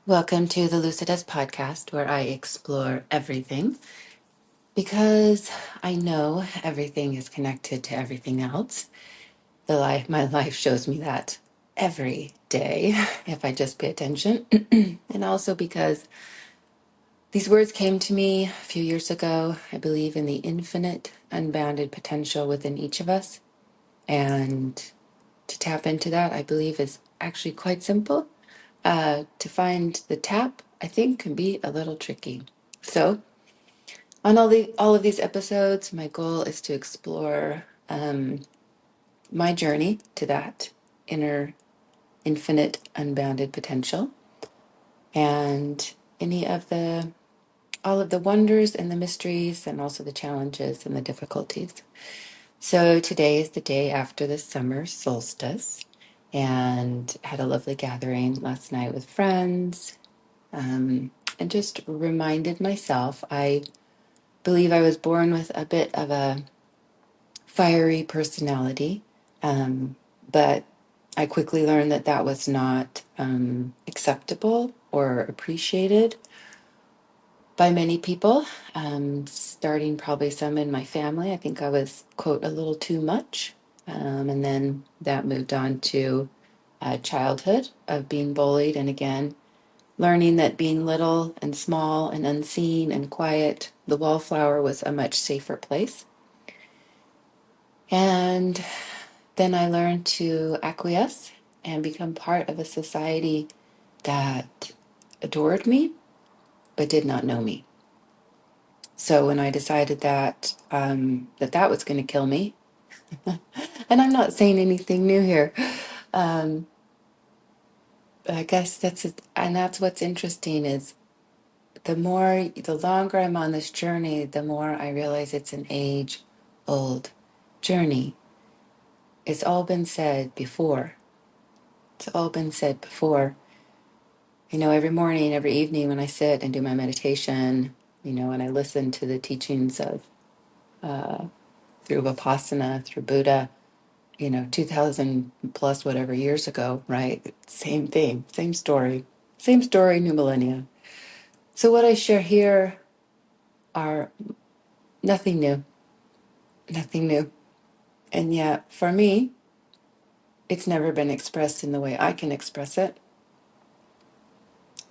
Welcome to the Lucidus podcast, where I explore everything because I know everything is connected to everything else. My life shows me that every day if I just pay attention. And also because these words came to me a few years ago. I believe in the infinite, unbounded potential within each of us. And to tap into that, I believe is actually quite simple. To find the tap, I think, can be a little tricky. So, on all of these episodes, my goal is to explore my journey to that inner, infinite, unbounded potential, and all of the wonders and the mysteries, and also the challenges and the difficulties. So today is the day after the summer solstice, and had a lovely gathering last night with friends. And just reminded myself, I believe I was born with a bit of a fiery personality, but I quickly learned that that was not acceptable or appreciated by many people, starting probably some in my family. I think I was, quote, a little too much. And then that moved on to childhood of being bullied. And again, learning that being little and small and unseen and quiet, the wallflower was a much safer place. And then I learned to acquiesce and become part of a society that adored me but did not know me. So when I decided that that was going to kill me, and I'm not saying anything new here, um, I guess that's it. And that's what's interesting is the longer I'm on this journey, the more I realize it's an age-old journey. It's all been said before. It's all been said before. Every morning, every evening when I sit and do my meditation, and I listen to the teachings of through Vipassana, through Buddha, 2000 plus whatever years ago, right? Same thing, same story, new millennia. So what I share here are nothing new, nothing new. And yet, for me, it's never been expressed in the way I can express it.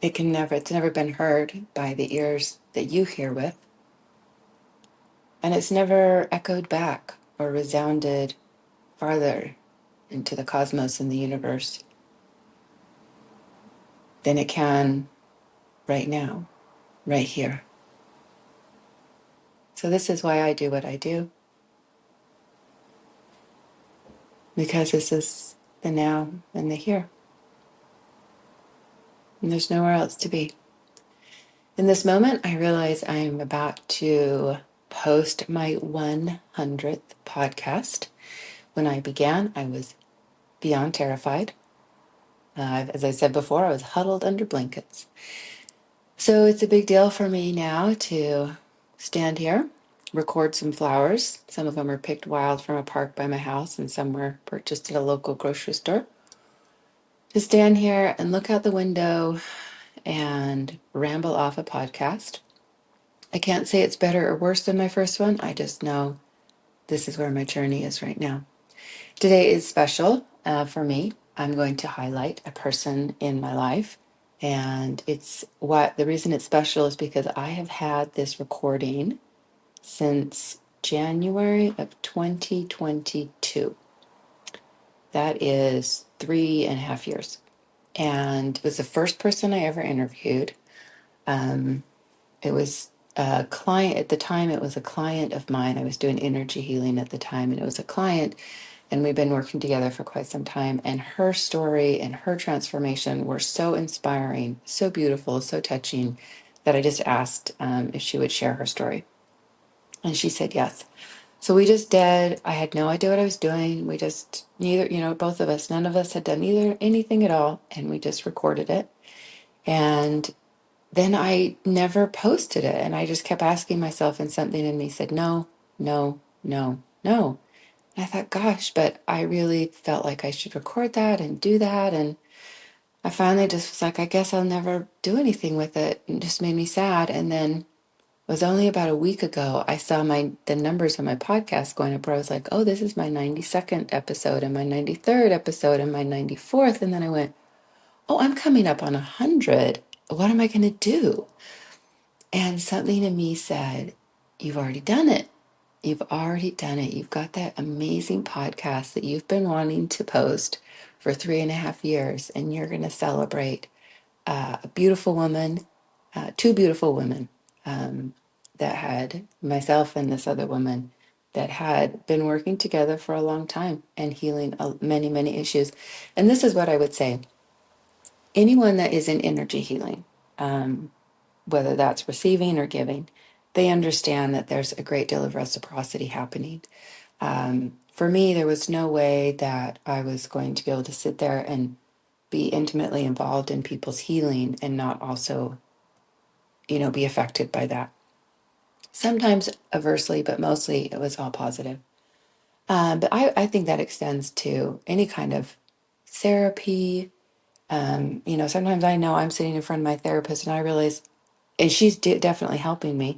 It's never been heard by the ears that you hear with. And it's never echoed back or resounded farther into the cosmos and the universe than it can right now, right here. So this is why I do what I do. Because this is the now and the here. And there's nowhere else to be. In this moment, I realize I'm about to post my 100th podcast. When I began, I was beyond terrified. As I said before, I was huddled under blankets. So it's a big deal for me now to stand here, record some flowers. Some of them are picked wild from a park by my house, and some were purchased at a local grocery store. To stand here and look out the window and ramble off a podcast. I can't say it's better or worse than my first one. I just know this is where my journey is right now. Today is special for me. I'm going to highlight a person in my life. And the reason it's special is because I have had this recording since January of 2022. That is 3.5 years. And it was the first person I ever interviewed. It was a client at the time. It was a client of mine. I was doing energy healing at the time, and it was a client, and we've been working together for quite some time. And her story and her transformation were so inspiring, so beautiful, so touching that I just asked if she would share her story. And she said yes. So we just did. I had no idea what I was doing. We just, both of us, none of us had done anything at all. And we just recorded it. And then I never posted it. And I just kept asking myself, and something in me said, no, no, no, no. And I thought, gosh, but I really felt like I should record that and do that. And I finally just was like, I guess I'll never do anything with it. It just made me sad. And then it was only about a week ago, I saw the numbers on my podcast going up where I was like, oh, this is my 92nd episode and my 93rd episode and my 94th. And then I went, oh, I'm coming up on 100. What am I going to do? And something in me said, you've already done it. You've already done it. You've got that amazing podcast that you've been wanting to post for 3.5 years, and you're going to celebrate a beautiful woman, two beautiful women that had myself and this other woman that had been working together for a long time and healing many, many issues. And this is what I would say. Anyone that is in energy healing, whether that's receiving or giving, they understand that there's a great deal of reciprocity happening. For me, there was no way that I was going to be able to sit there and be intimately involved in people's healing and not also, be affected by that. Sometimes aversely, but mostly it was all positive. But I think that extends to any kind of therapy. Sometimes I know I'm sitting in front of my therapist and I realize, and she's definitely helping me,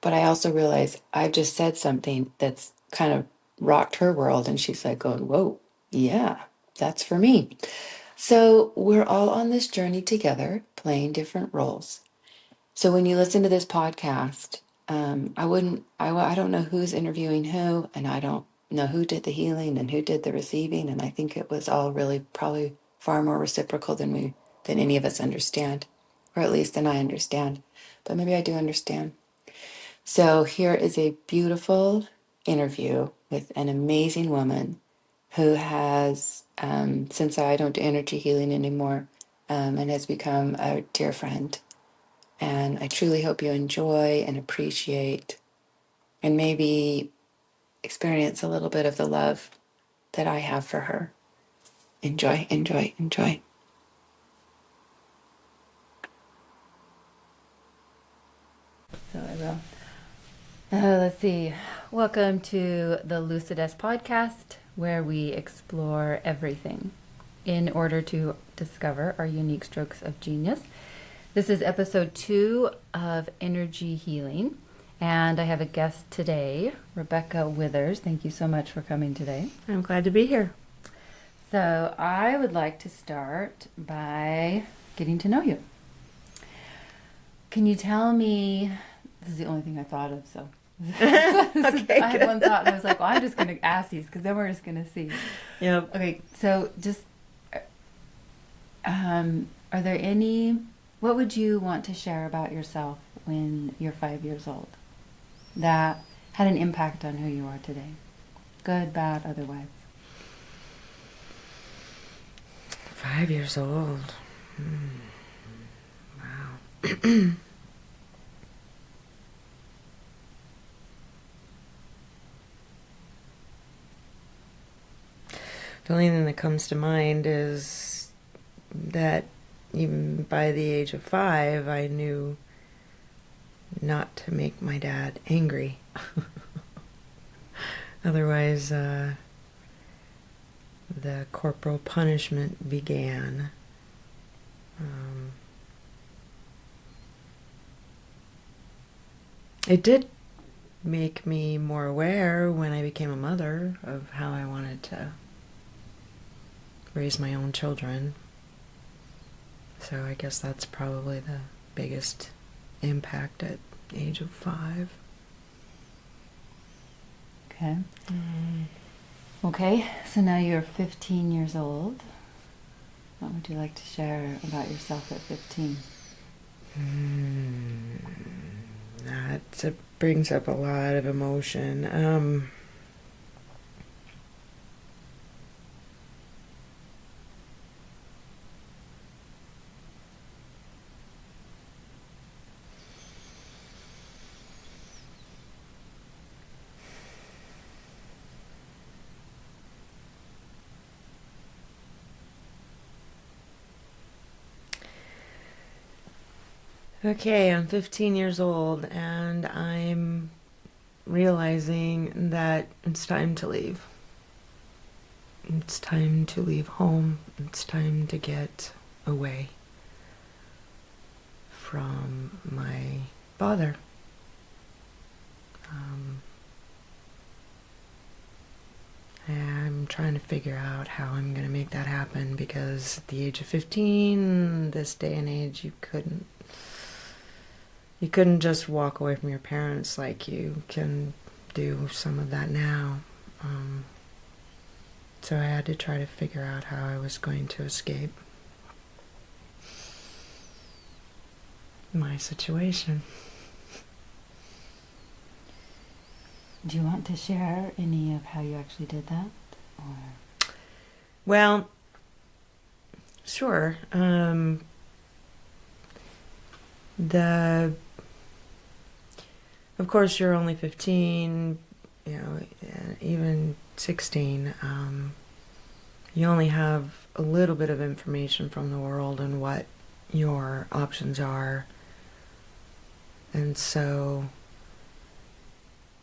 but I also realize I've just said something that's kind of rocked her world. And she's like going, whoa, yeah, that's for me. So we're all on this journey together, playing different roles. So when you listen to this podcast, I don't know who's interviewing who, and I don't know who did the healing and who did the receiving. And I think it was all really probably far more reciprocal than any of us understand, or at least than I understand. But maybe I do understand. So here is a beautiful interview with an amazing woman who has, since I don't do energy healing anymore, and has become a dear friend. And I truly hope you enjoy and appreciate and maybe experience a little bit of the love that I have for her. Enjoy, enjoy, enjoy. So I will. Let's see. Welcome to the Lucidess podcast, where we explore everything in order to discover our unique strokes of genius. This is episode 2 of Energy Healing, and I have a guest today, Rebecca Withers. Thank you so much for coming today. I'm glad to be here. So I would like to start by getting to know you. Can you tell me, this is the only thing I thought of, so. Okay, I had one thought, and I was like, well, I'm just going to ask these, because then we're just going to see. Yep. Okay, so just, are there any... What would you want to share about yourself when you're 5 years old that had an impact on who you are today? Good, bad, otherwise. 5 years old. Wow. The only thing that comes to mind is that even by the age of 5, I knew not to make my dad angry. Otherwise, the corporal punishment began. It did make me more aware when I became a mother of how I wanted to raise my own children. So I guess that's probably the biggest impact at the age of 5. Okay. Okay, so now you're 15 years old. What would you like to share about yourself at 15? That brings up a lot of emotion. Okay, I'm 15 years old and I'm realizing that it's time to leave. It's time to leave home. It's time to get away from my father. I'm trying to figure out how I'm going to make that happen, because at the age of 15, this day and age, you couldn't just walk away from your parents like you can do some of that now. So I had to try to figure out how I was going to escape my situation. Do you want to share any of how you actually did that? Or Well, sure. Of course, you're only 15, even 16. You only have a little bit of information from the world and what your options are. And so,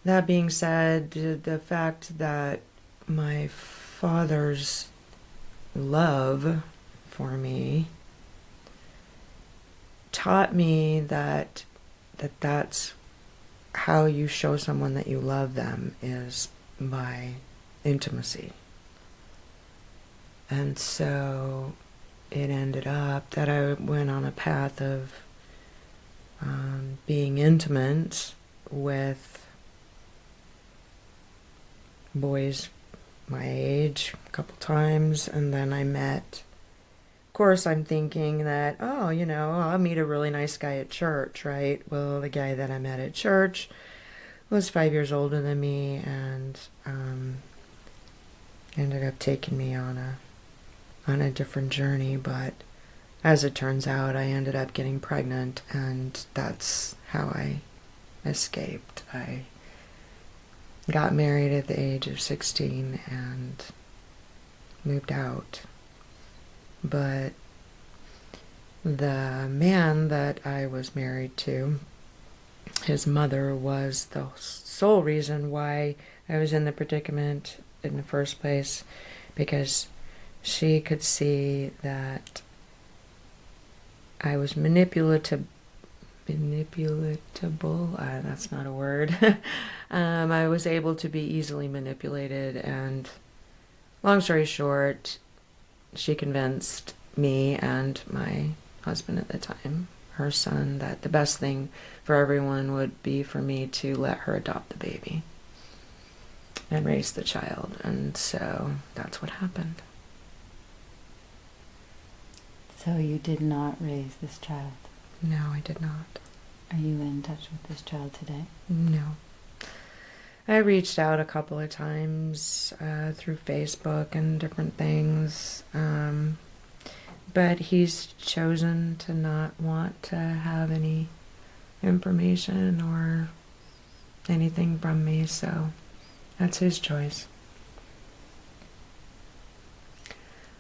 that being said, the fact that my father's love for me taught me that that's how you show someone that you love them, is by intimacy. And so it ended up that I went on a path of being intimate with boys my age a couple times, and then I met, of course I'm thinking that, I'll meet a really nice guy at church, right? Well, the guy that I met at church was 5 years older than me, and ended up taking me on a different journey. But as it turns out, I ended up getting pregnant, and that's how I escaped. I got married at the age of 16 and moved out. But the man that I was married to, his mother was the sole reason why I was in the predicament in the first place, because she could see that I was manipulable. That's not a word. I was able to be easily manipulated, and long story short, she convinced me and my husband at the time, her son, that the best thing for everyone would be for me to let her adopt the baby and raise the child. And so that's what happened. so you did not raise this child. No, I did not. Are you in touch with this child today? No. I reached out a couple of times through Facebook and different things, but he's chosen to not want to have any information or anything from me, so that's his choice.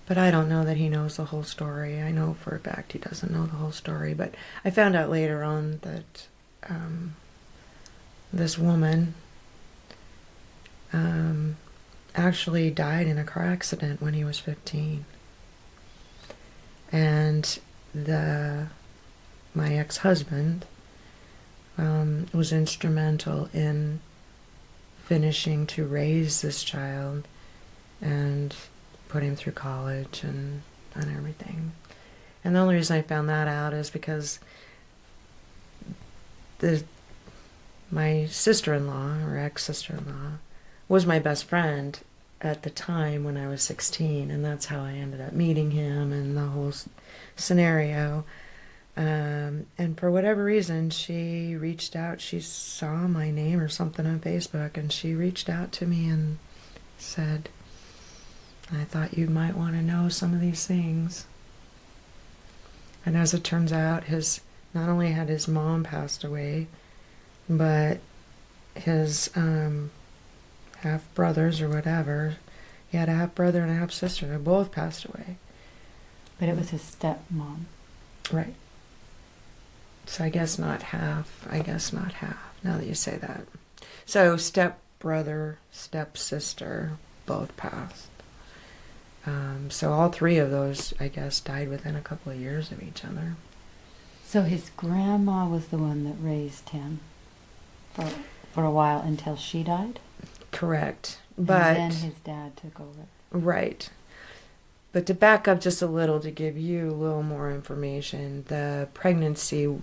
But I don't know that he knows the whole story. I know for a fact he doesn't know the whole story, but I found out later on that this woman actually died in a car accident when he was 15. And my ex-husband was instrumental in finishing to raise this child and put him through college and everything. And the only reason I found that out is because my sister-in-law, or ex-sister-in-law, was my best friend at the time when I was 16, and that's how I ended up meeting him and the whole scenario. And for whatever reason, she reached out. She saw my name or something on Facebook, and she reached out to me and said, I thought you might want to know some of these things. And as it turns out, not only had his mom passed away, but his half-brothers or whatever, he had a half-brother and a half-sister, they both passed away. But it was his stepmom. Right. So I guess not half, now that you say that. So step-brother, step-sister, both passed. So all three of those, I guess, died within a couple of years of each other. So his grandma was the one that raised him for a while until she died? Correct. And But then his dad took over. right. But to back up just a little to give you a little more information, the pregnancy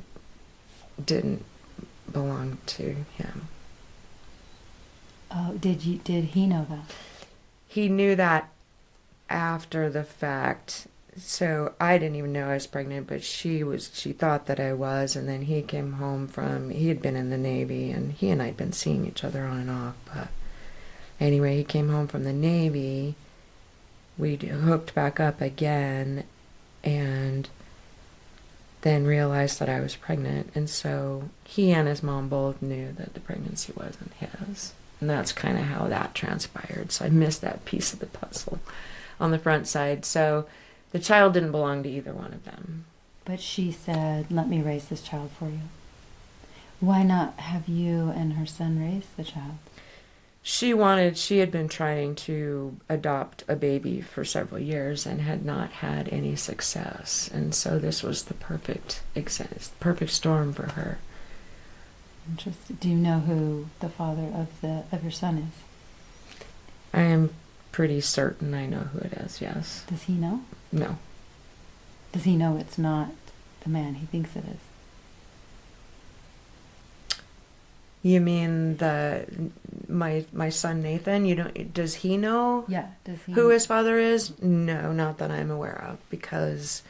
didn't belong to him. Oh, did he know that? He knew that after the fact. So I didn't even know I was pregnant, but she thought that I was, and then he came home he had been in the Navy, and he and I had been seeing each other on and off, but anyway, he came home from the Navy, we hooked back up again, and then realized that I was pregnant, and so he and his mom both knew that the pregnancy wasn't his, and that's kind of how that transpired, so I missed that piece of the puzzle on the front side, so the child didn't belong to either one of them. But she said, let me raise this child for you. Why not have you and her son raise the child? She had been trying to adopt a baby for several years and had not had any success. And so this was the perfect storm for her. Interesting. Do you know who the father of your son is? I am pretty certain I know who it is, yes. Does he know? No. Does he know it's not the man he thinks it is? You mean my son Nathan? Does he know? Yeah, does he Who his father is? No, not that I'm aware of, because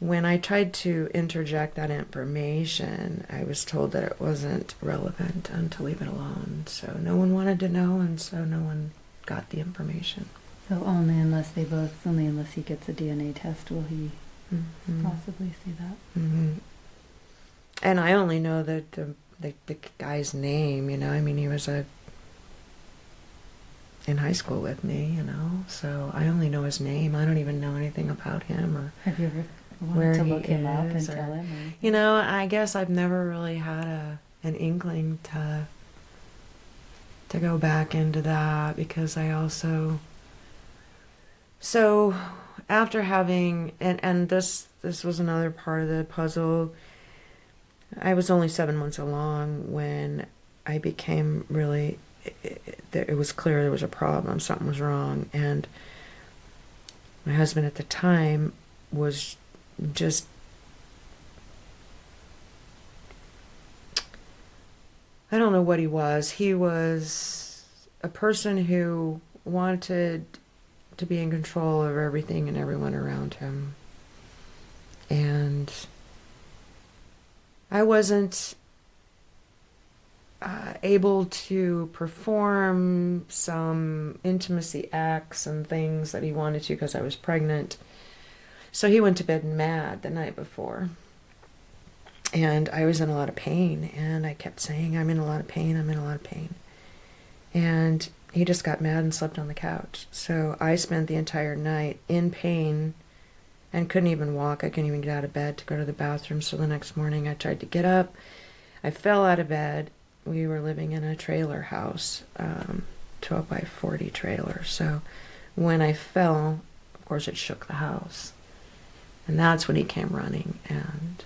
when I tried to interject that information, I was told that it wasn't relevant and to leave it alone. So no one wanted to know, and so no one got the information. So only unless he gets a DNA test will he possibly see that. Mm-hmm. And I only know that the guy's name, I mean, he was in high school with me, so I only know his name. I don't even know anything about him or have you ever where wanted to he look him up and is, tell him? I guess I've never really had an inkling to go back into that, because I also, so after having, and this was another part of the puzzle, I was only 7 months along when I became really, it was clear there was a problem, something was wrong, and my husband at the time was just, I don't know what he was. He was a person who wanted to be in control of everything and everyone around him. And I wasn't able to perform some intimacy acts and things that he wanted to because I was pregnant. So he went to bed mad the night before. And I was in a lot of pain, and I kept saying, I'm in a lot of pain, I'm in a lot of pain. And he just got mad and slept on the couch. So I spent the entire night in pain and couldn't even walk. I couldn't even get out of bed to go to the bathroom. So the next morning I tried to get up. I fell out of bed. We were living in a trailer house, 12 by 40 trailer. So when I fell, of course it shook the house. And that's when he came running and,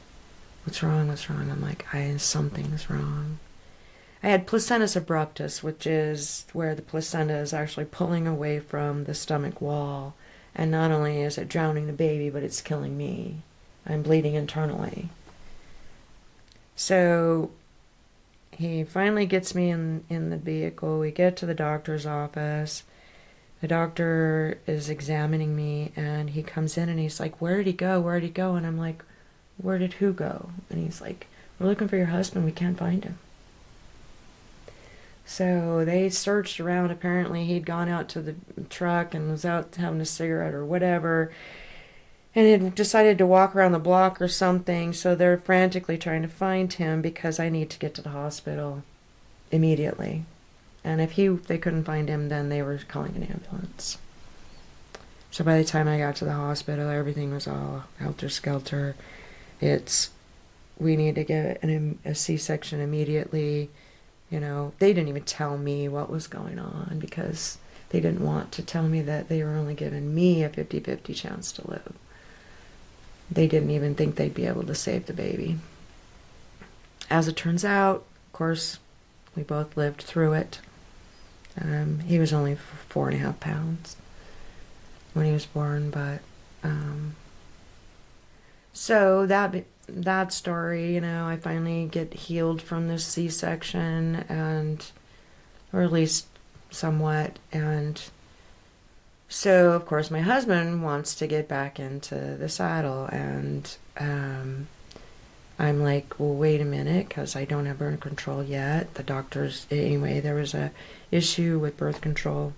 what's wrong? I'm like, something's wrong. I had placentus abruptus, which is where the placenta is actually pulling away from the stomach wall. And not only is it drowning the baby, but it's killing me. I'm bleeding internally. So he finally gets me in the vehicle. We get to the doctor's office. The doctor is examining me, and he comes in and he's like, where did he go? Where did he go? And I'm like, where did who go? And he's like, we're looking for your husband. We can't find him. So they searched around. Apparently he'd gone out to the truck and was out having a cigarette or whatever, and had decided to walk around the block or something. So they're frantically trying to find him because I need to get to the hospital immediately. And if they couldn't find him, then they were calling an ambulance. So by the time I got to the hospital, everything was all helter-skelter. We need to get a C-section immediately. They didn't even tell me what was going on because They didn't want to tell me that they were only giving me a 50-50 chance to live. They didn't even think they'd be able to save the baby. As it turns out, of course, we both lived through it. He was only 4.5 pounds when he was born, but so that story, I finally get healed from this C-section, or at least somewhat, and so of course my husband wants to get back into the saddle, and I'm like, well, wait a minute, because I don't have birth control yet. The doctors, anyway, there was a issue with birth control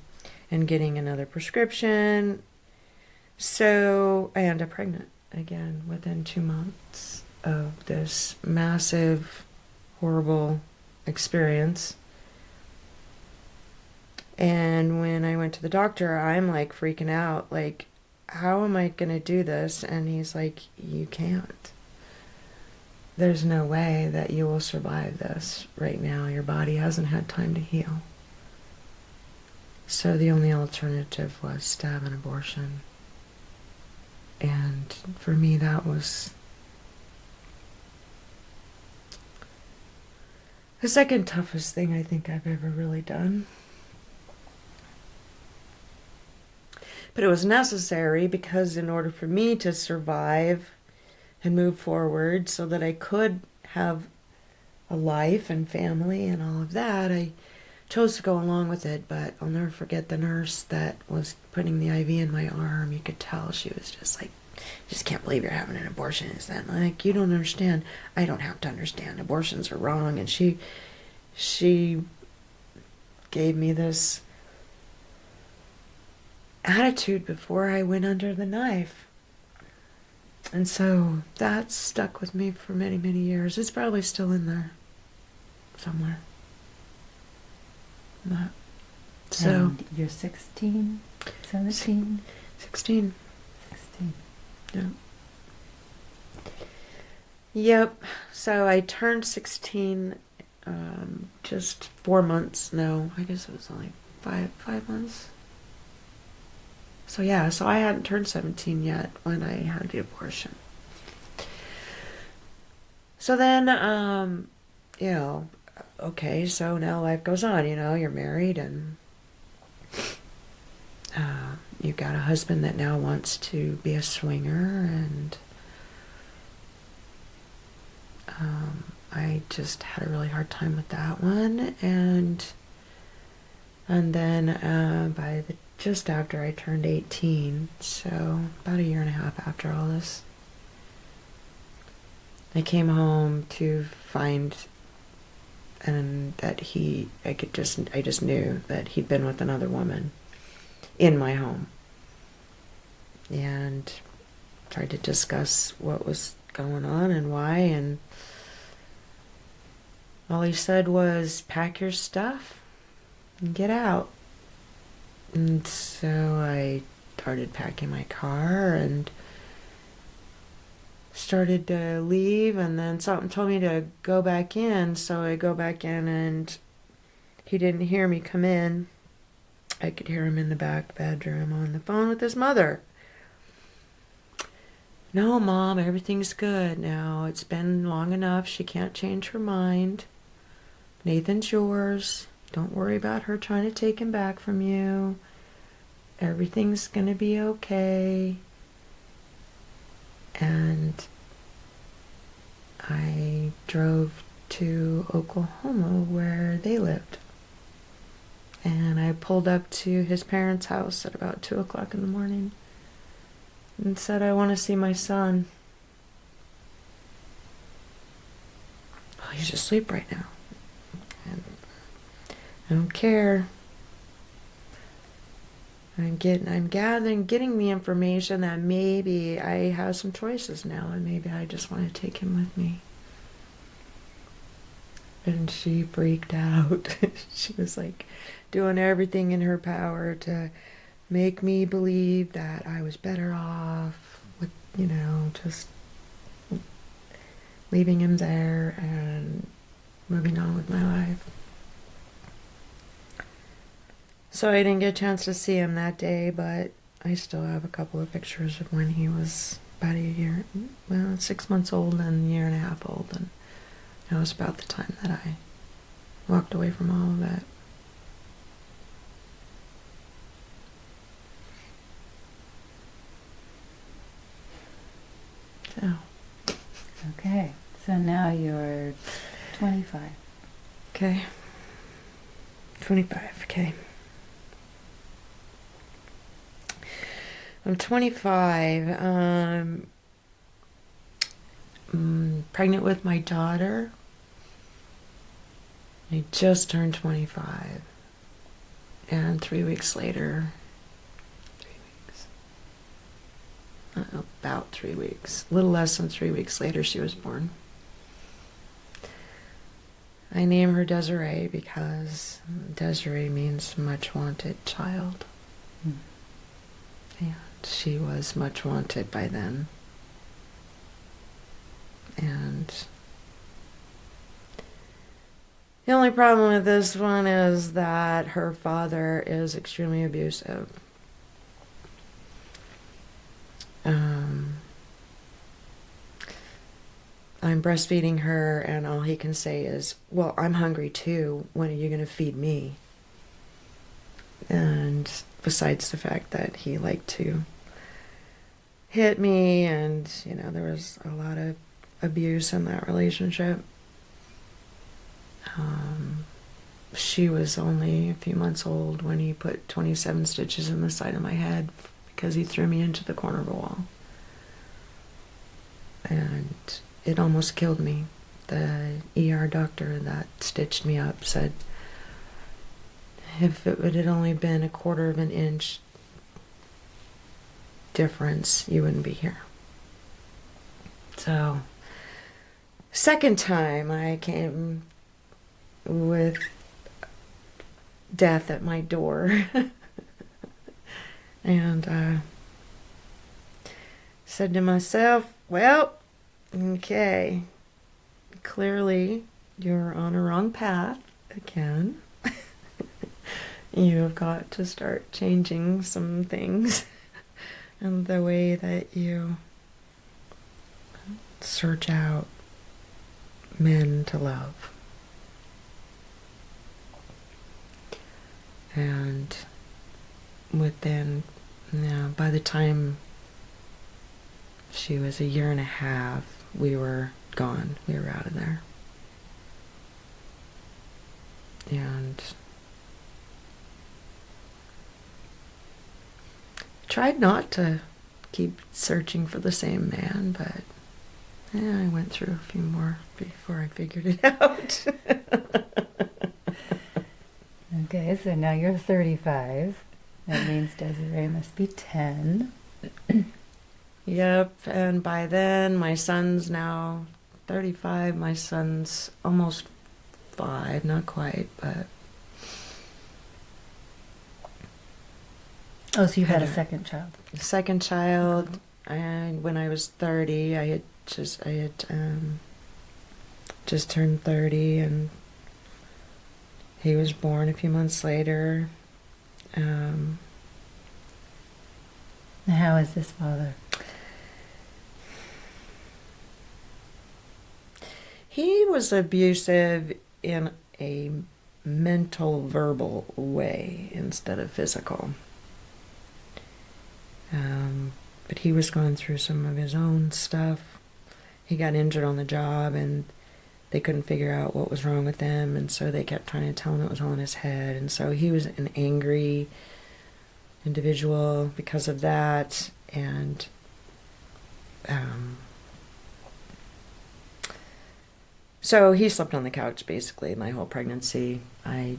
and getting another prescription. So I ended up pregnant again within 2 months of this massive, horrible experience. And when I went to the doctor, I'm like freaking out, like, how am I going to do this? And he's like, you can't. There's no way that you will survive this right now. Your body hasn't had time to heal. So the only alternative was to have an abortion. And for me, that was the second toughest thing I think I've ever really done. But it was necessary, because in order for me to survive and move forward so that I could have a life and family and all of that, I chose to go along with it. But I'll never forget the nurse that was putting the IV in my arm. You could tell she was just like, just can't believe you're having an abortion. Is that like, you don't understand? I don't have to understand. Abortions are wrong. And she gave me this attitude before I went under the knife. And so that stuck with me for many, many years. It's probably still in there somewhere. But, so. And you're 16, 17? 16. 16. Yeah. Yep. So I turned 16 just 4 months. No, I guess it was only five months. So yeah, so I hadn't turned 17 yet when I had the abortion. So then, okay, so now life goes on, you're married, and you've got a husband that now wants to be a swinger, and I just had a really hard time with that one, and then just after I turned 18, so about 1.5 years after all this, I came home to find that I just knew that he'd been with another woman in my home, and tried to discuss what was going on and why, and all he said was, pack your stuff and get out. And so I started packing my car and started to leave, and then something told me to go back in, so I go back in, and he didn't hear me come in. I could hear him in the back bedroom on the phone with his mother. No, Mom, everything's good now. It's been long enough. She can't change her mind. Nathan's yours. Don't worry about her trying to take him back from you. Everything's going to be okay. And I drove to Oklahoma where they lived. And I pulled up to his parents' house at about 2 o'clock in the morning and said, I want to see my son. Oh, he's asleep right now. And I don't care. I'm getting the information that maybe I have some choices now, and maybe I just want to take him with me. And she freaked out. She was like doing everything in her power to make me believe that I was better off with, just leaving him there and moving on with my life. So I didn't get a chance to see him that day, but I still have a couple of pictures of when he was about a year, well, 6 months old and a year and a half old. And it was about the time that I walked away from all of that. So. Okay, so now you're 25. Okay. 25, okay. I'm 25. Pregnant with my daughter. I just turned 25. And 3 weeks later, 3 weeks, about 3 weeks, a little less than 3 weeks later, she was born. I name her Desiree because Desiree means much wanted child. Mm. And she was much wanted by then. And the only problem with this one is that her father is extremely abusive. I'm breastfeeding her, and all he can say is, well, I'm hungry too. When are you going to feed me? And besides the fact that he liked to hit me, and, you know, there was a lot of abuse in that relationship. She was only a few months old when he put 27 stitches in the side of my head because he threw me into the corner of a wall. And it almost killed me. The ER doctor that stitched me up said if it had only been a quarter of an inch difference, you wouldn't be here. So, second time I came with death at my door. And said to myself, well, okay, clearly you're on a wrong path again. You've got to start changing some things and the way that you search out men to love. And within, by the time she was a year and a half, we were gone. We were out of there. And tried not to keep searching for the same man, but I went through a few more before I figured it out. Okay, so now you're 35. That means Desiree must be 10. Yep, and by then my son's now 35. My son's almost 5, not quite, but... Oh, so you had a second child. Second child, and when I was 30, I had just turned 30, and he was born a few months later. How is this father? He was abusive in a mental, verbal way instead of physical. But he was going through some of his own stuff. He got injured on the job, and they couldn't figure out what was wrong with him, and so they kept trying to tell him it was all in his head. And so he was an angry individual because of that. And so he slept on the couch basically my whole pregnancy. I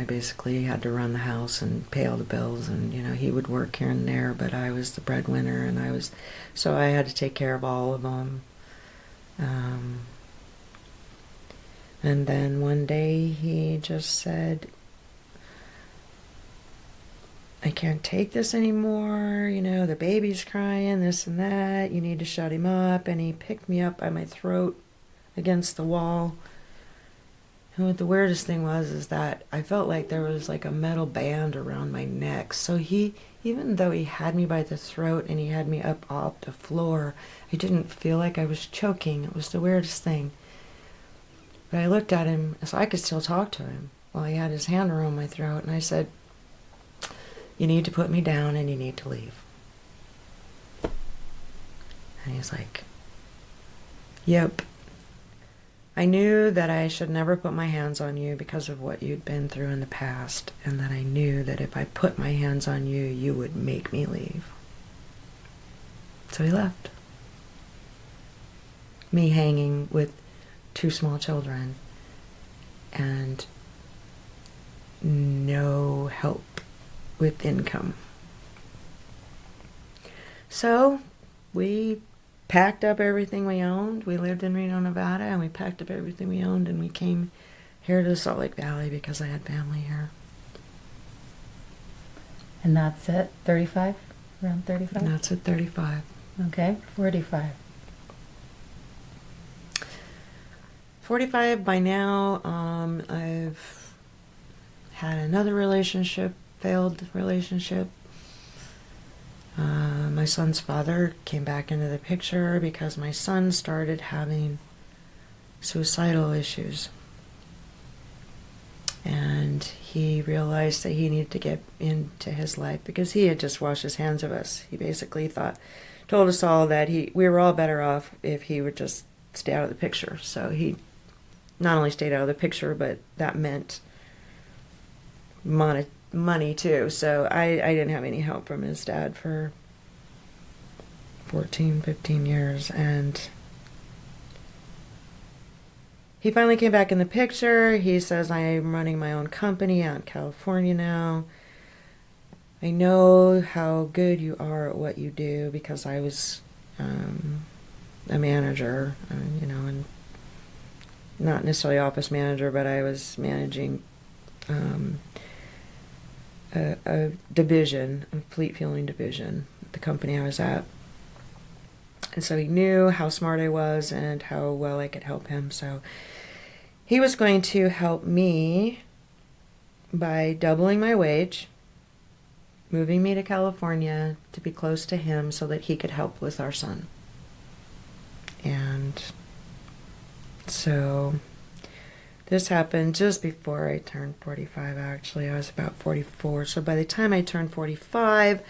basically had to run the house and pay all the bills, and he would work here and there, but I was the breadwinner, and so I had to take care of all of them. And then one day he just said, I can't take this anymore, the baby's crying, this and that, you need to shut him up. And he picked me up by my throat against the wall And what the weirdest thing was is that I felt like there was like a metal band around my neck. So he, even though he had me by the throat and he had me up off the floor, I didn't feel like I was choking. It was the weirdest thing. But I looked at him, so I could still talk to him while he had his hand around my throat. And I said, "You need to put me down and you need to leave." And he's like, "Yep. I knew that I should never put my hands on you because of what you'd been through in the past, and that I knew that if I put my hands on you, you would make me leave." So he left. Me hanging with 2 small children and no help with income. So we packed up everything we owned. We lived in Reno, Nevada, and we packed up everything we owned, and we came here to Salt Lake Valley because I had family here. And that's at 35? Around 35? And that's at 35. Okay, 45. 45 by now. I've had another relationship, failed relationship. My son's father came back into the picture because my son started having suicidal issues. And he realized that he needed to get into his life because he had just washed his hands of us. He basically told us all that we were all better off if he would just stay out of the picture. So he not only stayed out of the picture, but that meant money too. So I didn't have any help from his dad for 14, 15 years. And he finally came back in the picture. He says, "I'm running my own company out in California now. I know how good you are at what you do because I was a manager, and not necessarily office manager, but I was managing a division, a fleet fueling division, at the company I was at." And so he knew how smart I was and how well I could help him. So he was going to help me by doubling my wage, moving me to California to be close to him so that he could help with our son. And so this happened just before I turned 45, actually. I was about 44. So by the time I turned 45,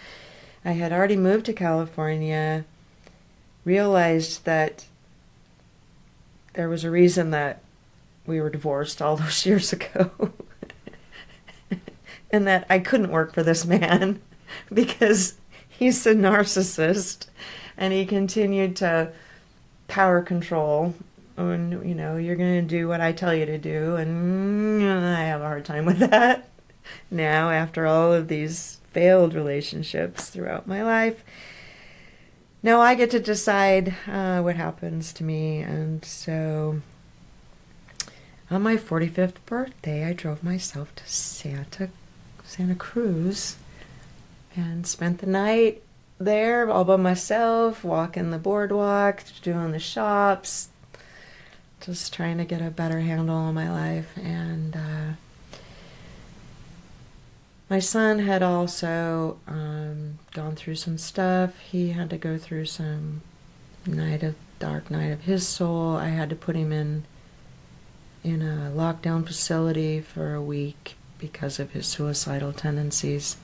I had already moved to California, realized that there was a reason that we were divorced all those years ago. And that I couldn't work for this man because he's a narcissist and he continued to power control. And, you're going to do what I tell you to do. And I have a hard time with that now after all of these failed relationships throughout my life. Now I get to decide what happens to me. And so on my 45th birthday, I drove myself to Santa Cruz and spent the night there all by myself, walking the boardwalk, doing the shops, just trying to get a better handle on my life. And my son had also gone through some stuff. He had to go through some dark night of his soul. I had to put him in a lockdown facility for a week because of his suicidal tendencies.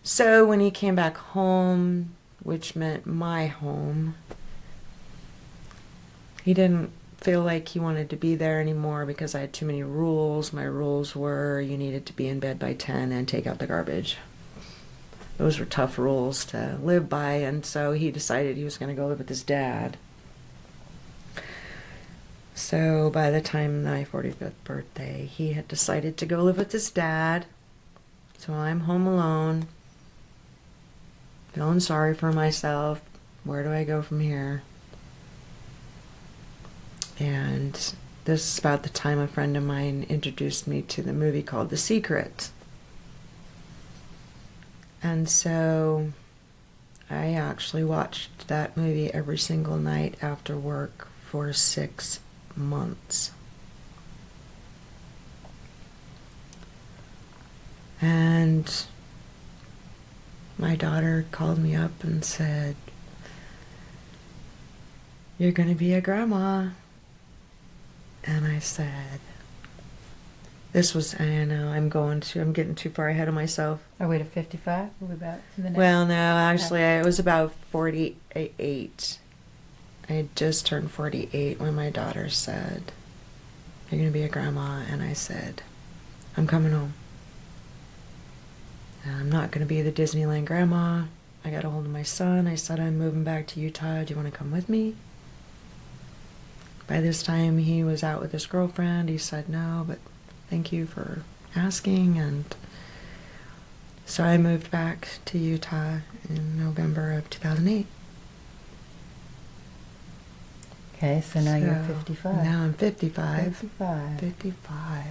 So when he came back home, which meant my home, he didn't feel like he wanted to be there anymore because I had too many rules. My rules were you needed to be in bed by 10 and take out the garbage. Those were tough rules to live by, and so he decided he was going to go live with his dad. So by the time my 45th birthday, he had decided to go live with his dad. So I'm home alone, feeling sorry for myself. Where do I go from here? And this is about the time a friend of mine introduced me to the movie called The Secret. And so I actually watched that movie every single night after work for 6 months. And my daughter called me up and said, "You're going to be a grandma." And I said, I'm getting too far ahead of myself. Are we to 55? Are we back to the next? Well, no, actually, it was about 48. I had just turned 48 when my daughter said, "You're going to be a grandma." And I said, "I'm coming home. And I'm not going to be the Disneyland grandma." I got a hold of my son. I said, "I'm moving back to Utah. Do you want to come with me?" By this time, he was out with his girlfriend. He said no, but thank you for asking. And so I moved back to Utah in November of 2008. Okay, so now you're 55. Now I'm 55. 55. 55.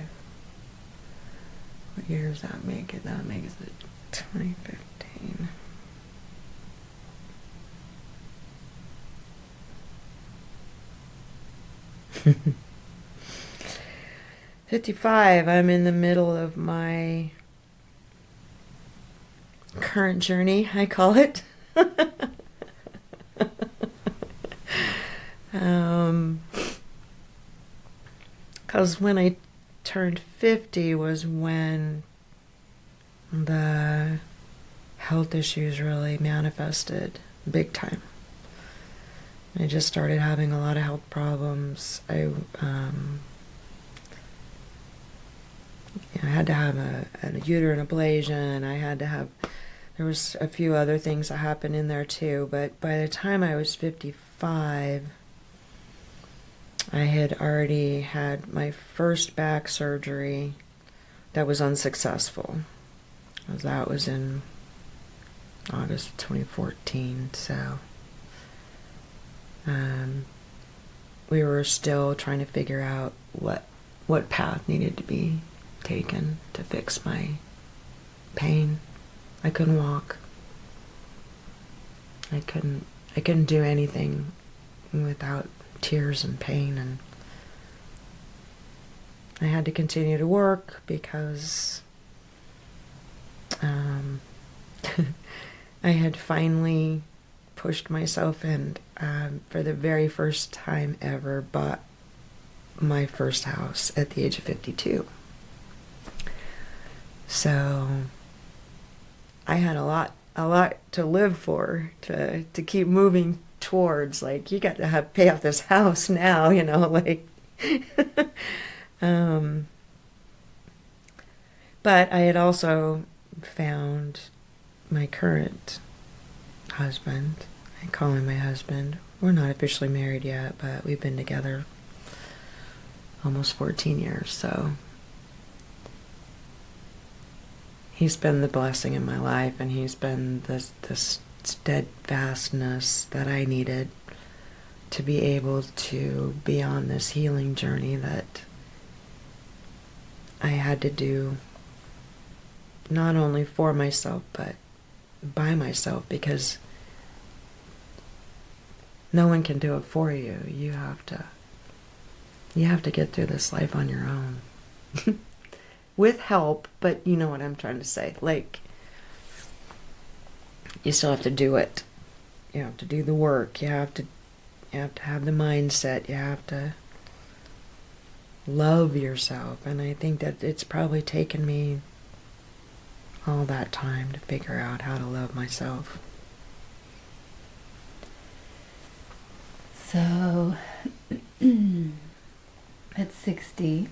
What year does that make it? That makes it 2015. I'm in the middle of my current journey, I call it. Because when I turned 50 was when the health issues really manifested big time. I just started having a lot of health problems. I had to have a uterine ablation. There was a few other things that happened in there too, but by the time I was 55, I had already had my first back surgery that was unsuccessful. That was in August of 2014, so we were still trying to figure out what path needed to be taken to fix my pain. I couldn't walk. I couldn't do anything without tears and pain, and I had to continue to work because I had finally pushed myself and for the very first time ever bought my first house at the age of 52. So I had a lot to live for, to keep moving towards. Like, you got to pay off this house now, like. But I had also found my current husband. I call him my husband. We're not officially married yet, but we've been together almost 14 years, so he's been the blessing in my life, and he's been this steadfastness that I needed to be able to be on this healing journey that I had to do, not only for myself, but by myself, because no one can do it for you. You have to get through this life on your own. With help, but you know what I'm trying to say. Like, you still have to do it. You have to do the work. You have to have the mindset. You have to love yourself. And I think that it's probably taken me all that time to figure out how to love myself. So, at 60,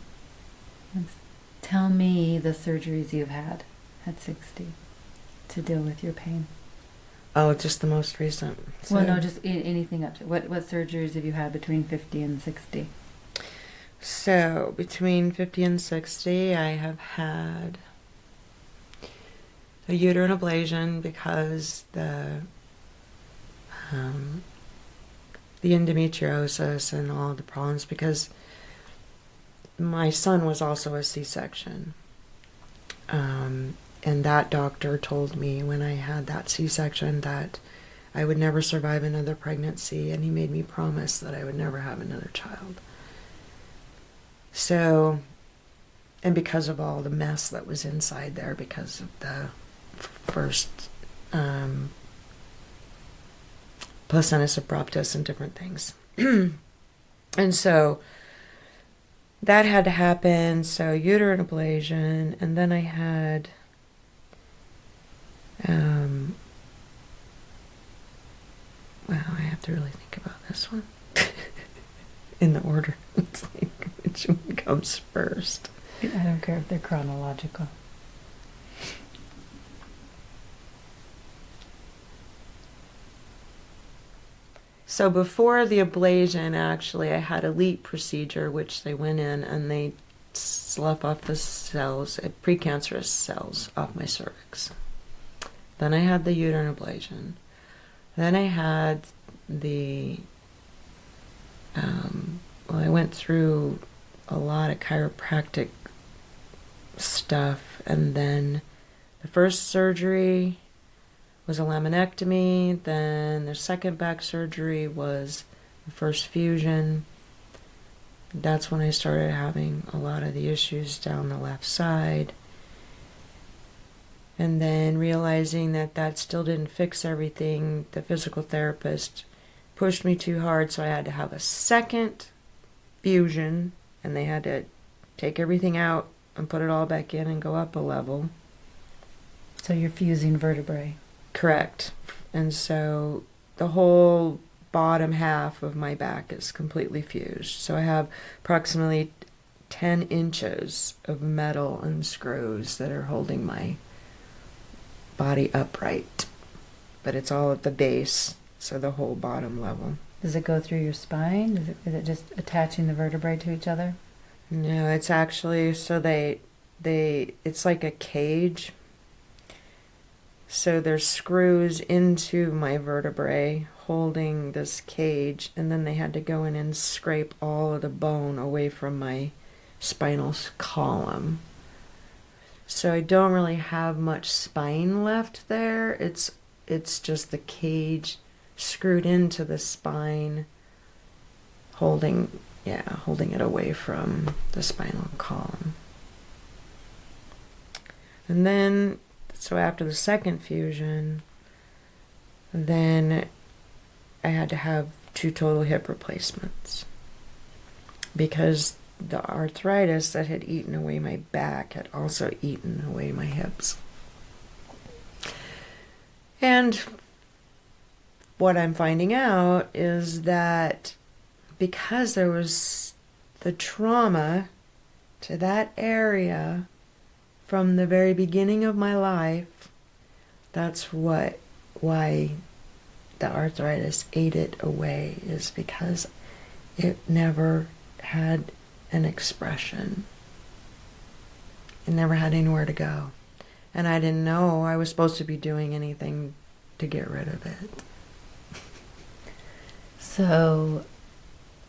tell me the surgeries you've had at 60 to deal with your pain. Oh, just the most recent. So, Well, no, just anything up to. What surgeries have you had between 50 and 60? So, between 50 and 60, I have had a uterine ablation because the endometriosis and all the problems, because my son was also a C-section. And that doctor told me when I had that C-section that I would never survive another pregnancy, and he made me promise that I would never have another child. So and because of all the mess that was inside there, because of the first placenta abruptus and different things. And so that had to happen. So uterine ablation, and then I had wow, I have to really think about this one in the order. It's like, which one comes first? I don't care if they're chronological. So before the ablation, actually, I had a LEAP procedure, which they went in and they sloughed off the cells, precancerous cells, off my cervix. Then I had the uterine ablation. Then I had the, I went through a lot of chiropractic stuff, and then the first surgery was a laminectomy, then the second back surgery was the first fusion. That's when I started having a lot of the issues down the left side. And then realizing that that still didn't fix everything, the physical therapist pushed me too hard, so I had to have a second fusion, and they had to take everything out and put it all back in and go up a level. So you're fusing vertebrae. Correct. And so the whole bottom half of my back is completely fused. So I have approximately 10 inches of metal and screws that are holding my body upright. But it's all at the base, so the whole bottom level. Does it go through your spine? Is it just attaching the vertebrae to each other? No, it's actually, so it's like a cage. So there's screws into my vertebrae holding this cage, and then they had to go in and scrape all of the bone away from my spinal column. So I don't really have much spine left there. It's just the cage screwed into the spine, holding it away from the spinal column. And then, so after the second fusion, then I had to have 2 total hip replacements because the arthritis that had eaten away my back had also eaten away my hips. And what I'm finding out is that because there was the trauma to that area from the very beginning of my life, that's why the arthritis ate it away, is because it never had an expression. It never had anywhere to go. And I didn't know I was supposed to be doing anything to get rid of it. So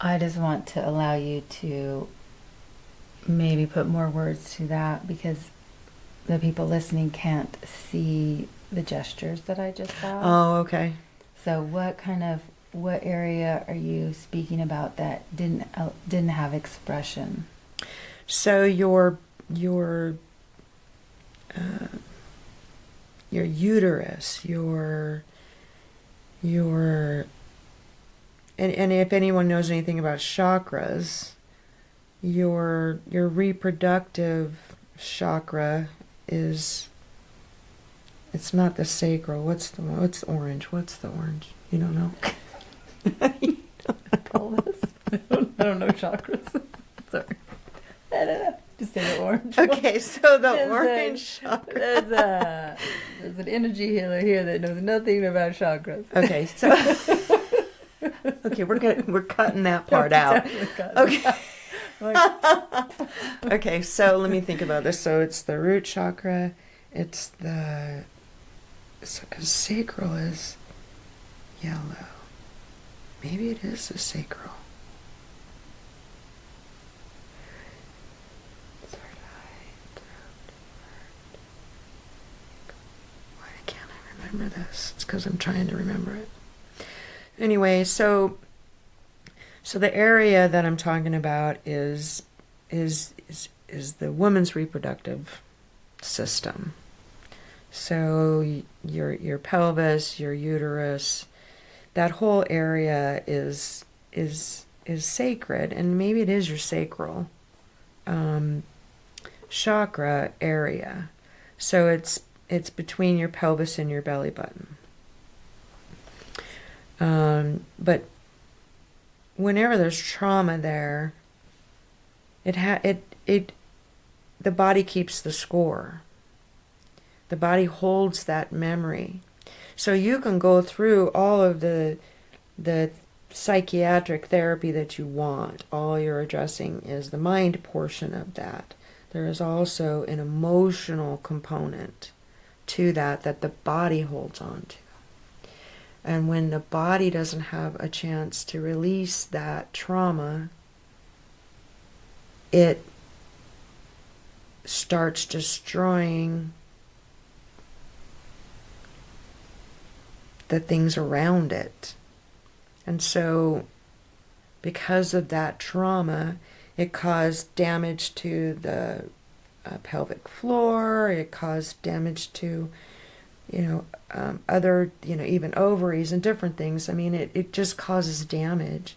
I just want to allow you to maybe put more words to that, because the people listening can't see the gestures that I just saw. Oh, okay. So what area are you speaking about that didn't have expression? So your uterus, and if anyone knows anything about chakras, your reproductive chakra is, it's not the sacral. What's the orange? What's the orange? You don't know? Call this. I don't know chakras. Sorry. I don't know. Just say the orange. Okay, so the orange chakra. There's an energy healer here that knows nothing about chakras. Okay, so okay, we're cutting that part out. Okay. Okay, so let me think about this. So it's the root chakra. It's because sacral is yellow. Maybe it is the sacral. Third eye, throat, heart. Why can't I remember this? It's because I'm trying to remember it. Anyway, so the area that I'm talking about is the woman's reproductive system. So your pelvis, your uterus, that whole area is sacred, and maybe it is your sacral chakra area. So it's between your pelvis and your belly button. But whenever there's trauma there, the body keeps the score. The body holds that memory. So you can go through all of the psychiatric therapy that you want. All you're addressing is the mind portion of that. There is also an emotional component to that the body holds on to. And when the body doesn't have a chance to release that trauma, it starts destroying the things around it. And so, because of that trauma, it caused damage to the pelvic floor, it caused damage to, other, even ovaries and different things. I mean, it just causes damage.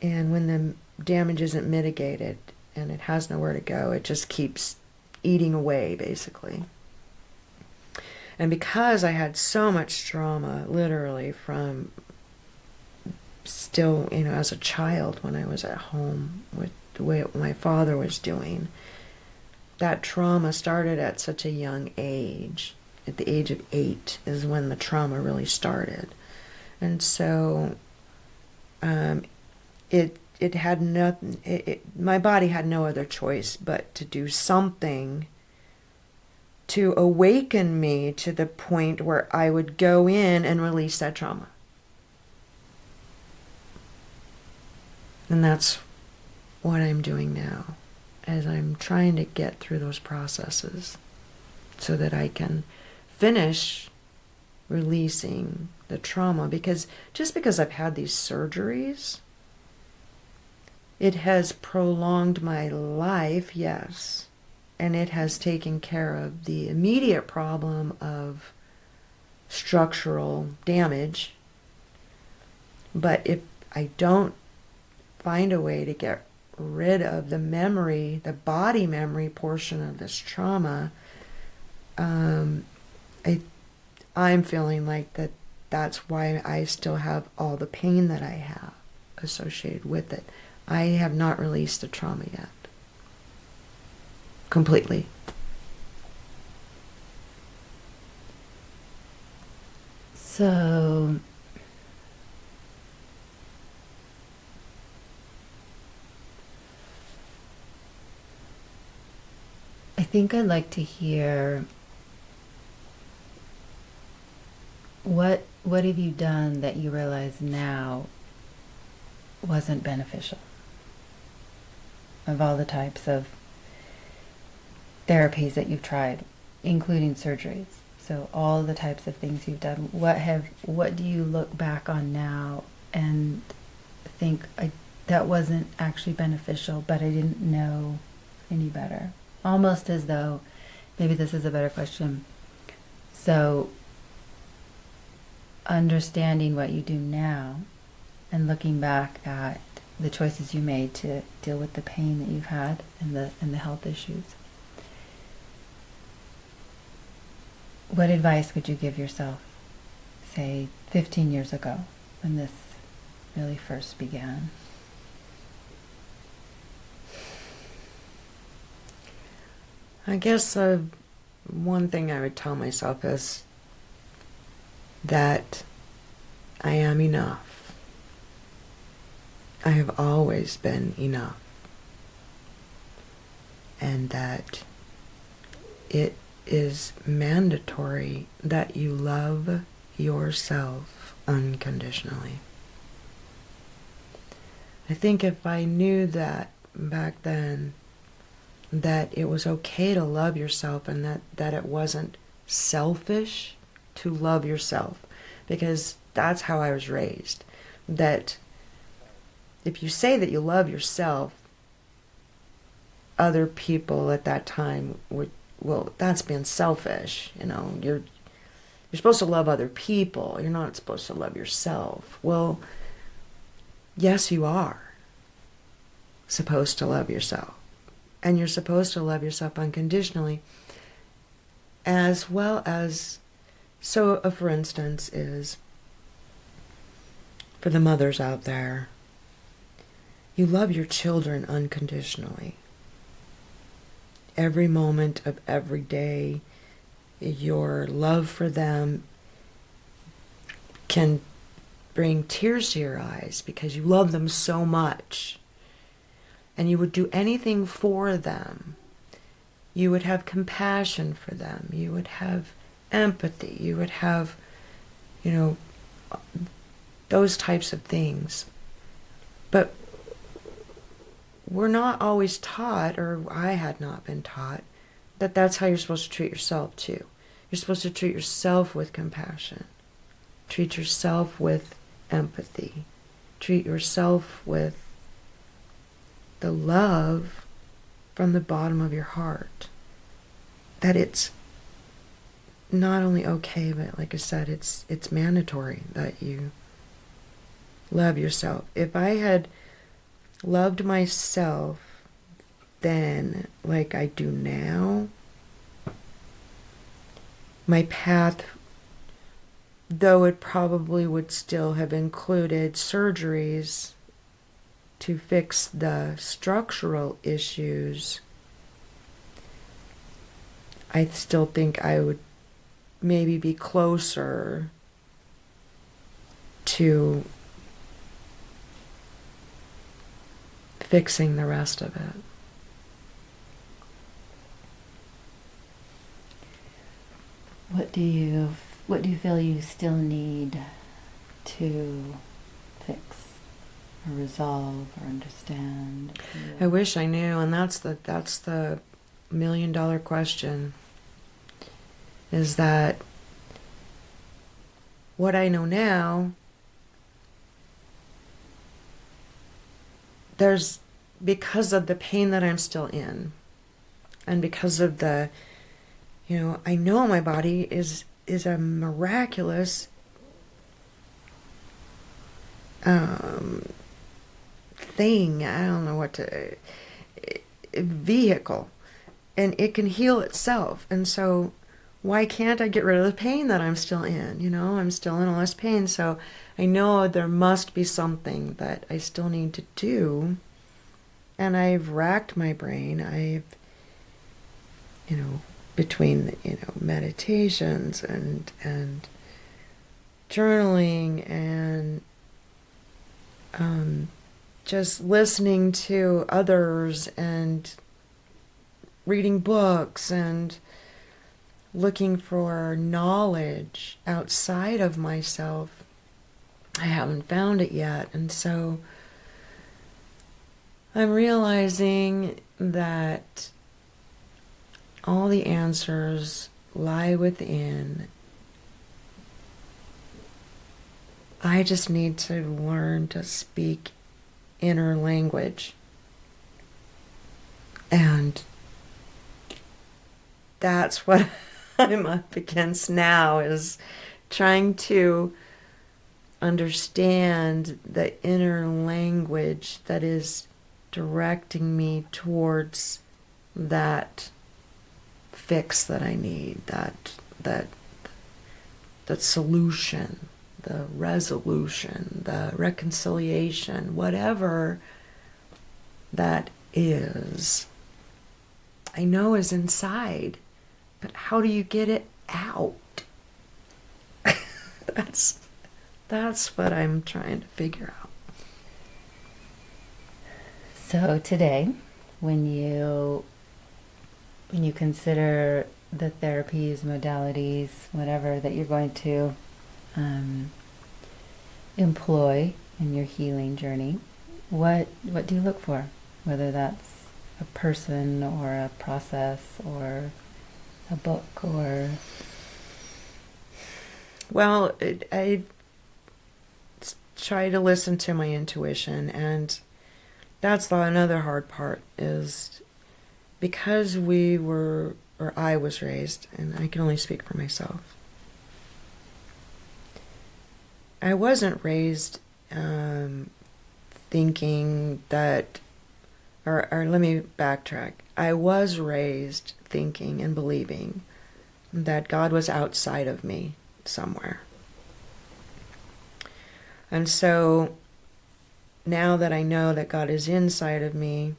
And when the damage isn't mitigated and it has nowhere to go, it just keeps eating away, basically. And because I had so much trauma, literally, from still, as a child when I was at home with the way my father was doing, that trauma started at such a young age. At the age of 8 is when the trauma really started. And so it had nothing, my body had no other choice but to do something to awaken me to the point where I would go in and release that trauma. And that's what I'm doing now, as I'm trying to get through those processes so that I can finish releasing the trauma. Because just because I've had these surgeries, it has prolonged my life, yes. And it has taken care of the immediate problem of structural damage. But if I don't find a way to get rid of the memory, the body memory portion of this trauma, I'm feeling like that's why I still have all the pain that I have associated with it. I have not released the trauma yet. Completely. So I think I'd like to hear what have you done that you realize now wasn't beneficial? Of all the types of therapies that you've tried, including surgeries. So all the types of things you've done, what do you look back on now and think that wasn't actually beneficial, but I didn't know any better? Almost as though, maybe this is a better question. So understanding what you do now and looking back at the choices you made to deal with the pain that you've had and the health issues. What advice would you give yourself, say, 15 years ago when this really first began? I guess one thing I would tell myself is that I am enough. I have always been enough. And that it is mandatory that you love yourself unconditionally. I think if I knew that back then, that it was okay to love yourself and that it wasn't selfish to love yourself, because that's how I was raised. That if you say that you love yourself, other people at that time would, well, that's being selfish. You're supposed to love other people. You're not supposed to love yourself. Well, yes, you are supposed to love yourself. And you're supposed to love yourself unconditionally, as well as, so for instance, is for the mothers out there, you love your children unconditionally. Every moment of every day, your love for them can bring tears to your eyes because you love them so much. And you would do anything for them. You would have compassion for them. You would have empathy. You would have, those types of things. But we're not always taught, or I had not been taught, that that's how you're supposed to treat yourself too. You're supposed to treat yourself with compassion. Treat yourself with empathy. Treat yourself with the love from the bottom of your heart. That it's not only okay, but like I said, it's mandatory that you love yourself. If I had loved myself then like I do now, my path, though it probably would still have included surgeries to fix the structural issues, I still think I would maybe be closer to fixing the rest of it. What do you feel you still need to fix or resolve or understand? I wish I knew, and that's the $1 million question. Is that what I know now? There's, because of the pain that I'm still in, and because of the, I know my body is a miraculous thing. I don't know what to, vehicle, and it can heal itself. And so why can't I get rid of the pain that I'm still in? I'm still in all this pain. So I know there must be something that I still need to do. And I've racked my brain. I've, between, meditations and journaling and just listening to others and reading books and looking for knowledge outside of myself, I haven't found it yet. And so I'm realizing that all the answers lie within. I just need to learn to speak inner language. And that's what I'm up against now, is trying to understand the inner language that is directing me towards that fix that I need, that solution, the resolution, the reconciliation, whatever that is. I know is inside, but how do you get it out? That's what I'm trying to figure out. So today, when you consider the therapies, modalities, whatever that you're going to employ in your healing journey, what do you look for? Whether that's a person or a process or a book or... Well, I try to listen to my intuition, and that's another hard part, is because we were, or I was raised, and I can only speak for myself, I wasn't raised thinking that, or let me backtrack. I was raised thinking and believing that God was outside of me somewhere. And so now that I know that God is inside of me,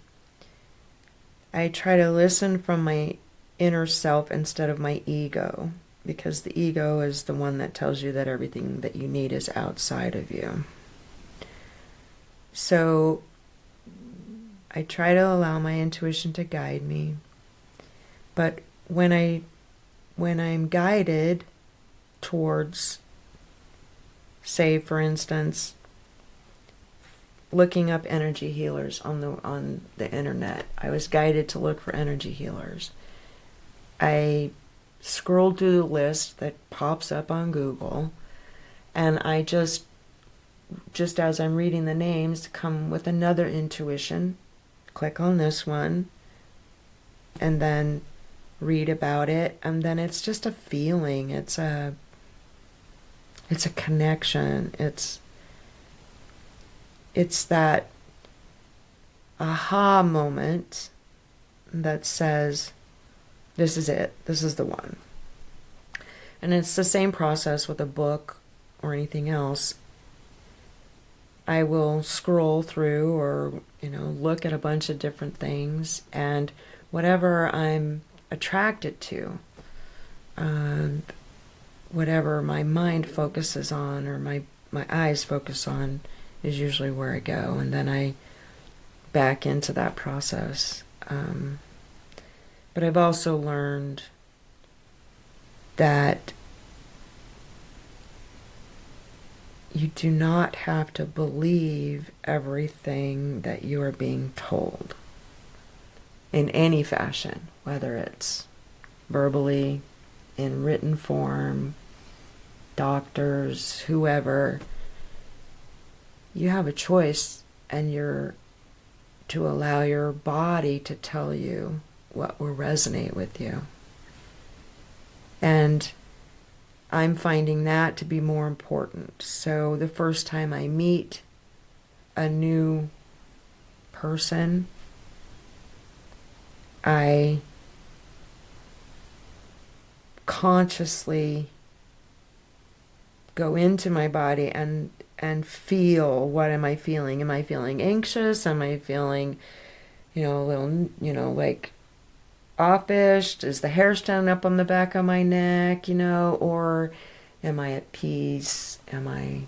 I try to listen from my inner self instead of my ego, because the ego is the one that tells you that everything that you need is outside of you. So I try to allow my intuition to guide me. But when I'm guided towards, say for instance, looking up energy healers on the internet. I was guided to look for energy healers. I scrolled through the list that pops up on Google, and I just as I'm reading the names, come with another intuition. Click on this one, and then read about it, and then it's just a feeling. It's a connection. It's that aha moment that says, this is it, this is the one. And it's the same process with a book or anything else. I will scroll through or, look at a bunch of different things, and whatever I'm attracted to, whatever my mind focuses on or my eyes focus on, is usually where I go, and then I back into that process. But I've also learned that you do not have to believe everything that you are being told in any fashion, whether it's verbally, in written form, doctors, whoever. You have a choice, and you're to allow your body to tell you what will resonate with you. And I'm finding that to be more important. So the first time I meet a new person, I consciously go into my body and feel, what am I feeling? Am I feeling anxious? Am I feeling, a little, like offish? Is the hair standing up on the back of my neck, or am I at peace? Am I,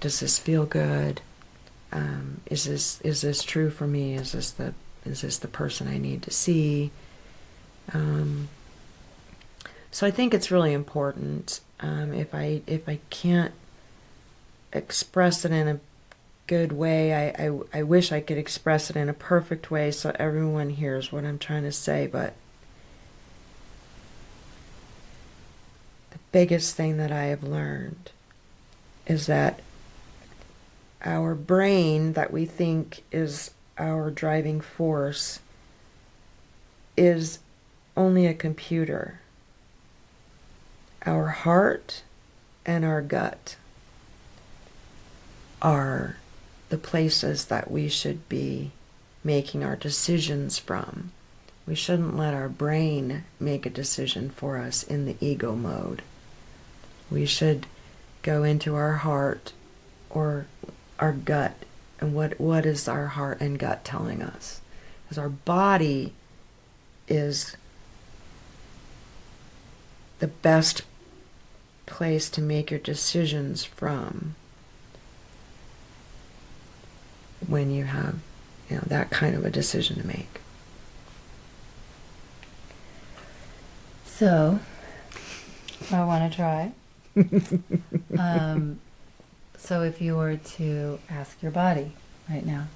does this feel good? Is this true for me? Is this the person I need to see? So I think it's really important. If I can't express it in a good way, I wish I could express it in a perfect way so everyone hears what I'm trying to say. But the biggest thing that I have learned is that our brain, that we think is our driving force, is only a computer. Our heart and our gut are the places that we should be making our decisions from. We shouldn't let our brain make a decision for us in the ego mode. We should go into our heart or our gut, and what is our heart and gut telling us? Because our body is the best place to make your decisions from when you have, that kind of a decision to make. So, I want to try. So if you were to ask your body right now,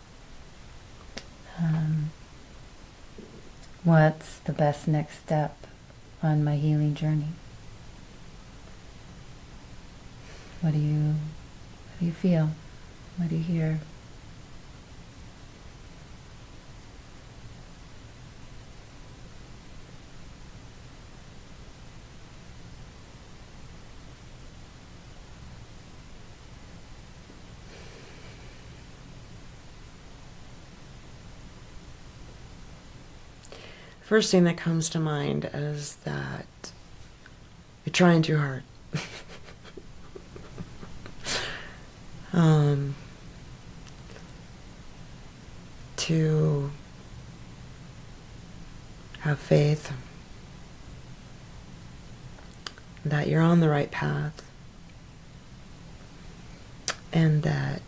what's the best next step on my healing journey? What do you feel? What do you hear? first thing that comes to mind is that you're trying too hard. To have faith that you're on the right path, and that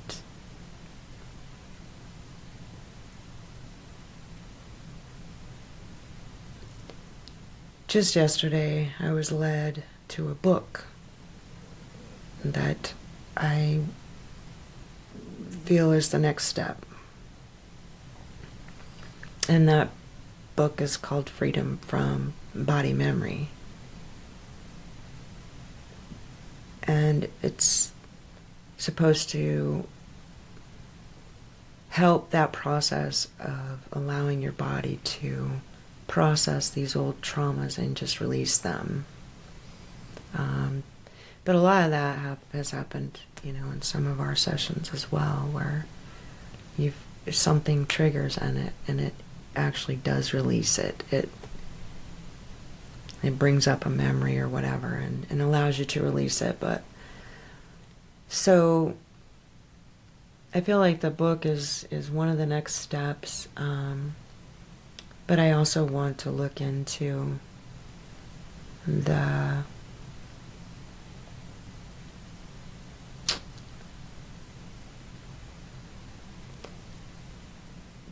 just yesterday I was led to a book that I feel is the next step. And that book is called Freedom from Body Memory. And it's supposed to help that process of allowing your body to process these old traumas and just release them. But a lot of that has happened, in some of our sessions as well, where something triggers and it actually does release it. It brings up a memory or whatever and allows you to release it. But so I feel like the book is one of the next steps. But I also want to look into the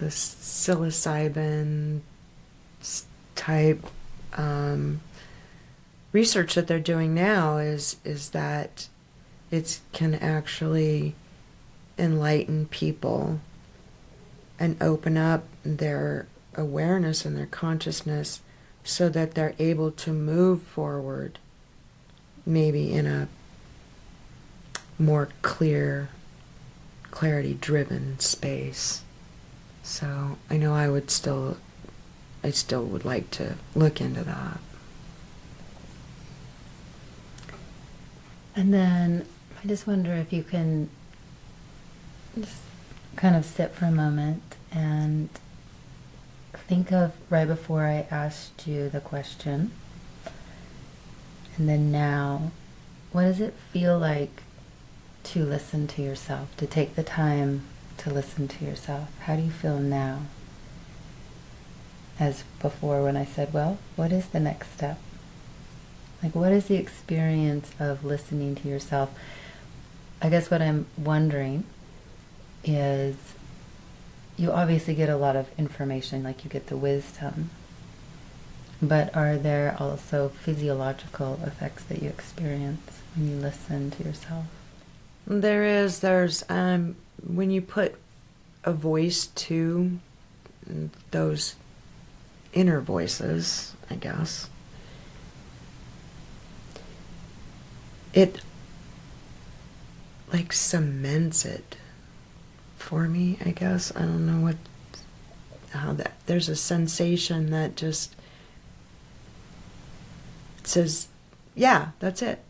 psilocybin type research that they're doing now is that it can actually enlighten people and open up their awareness and their consciousness so that they're able to move forward maybe in a more clarity-driven space. So I know I still would like to look into that. And then I just wonder if you can just kind of sit for a moment and think of right before I asked you the question, and then now, what does it feel like to listen to yourself, to take the time to listen to yourself? How do you feel now? As before when I said, well, what is the next step? Like, what is the experience of listening to yourself? I guess what I'm wondering is, you obviously get a lot of information, like you get the wisdom, but are there also physiological effects that you experience when you listen to yourself? There's when you put a voice to those inner voices, I guess, it like cements it for me, I guess. I don't know there's a sensation that just says, yeah, that's it.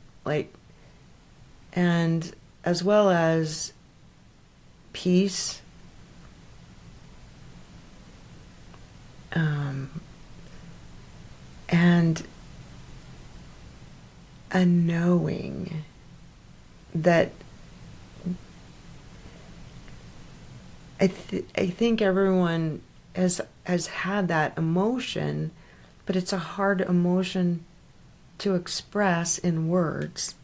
And as well as peace, and a knowing that I think everyone has had that emotion, but it's a hard emotion to express in words.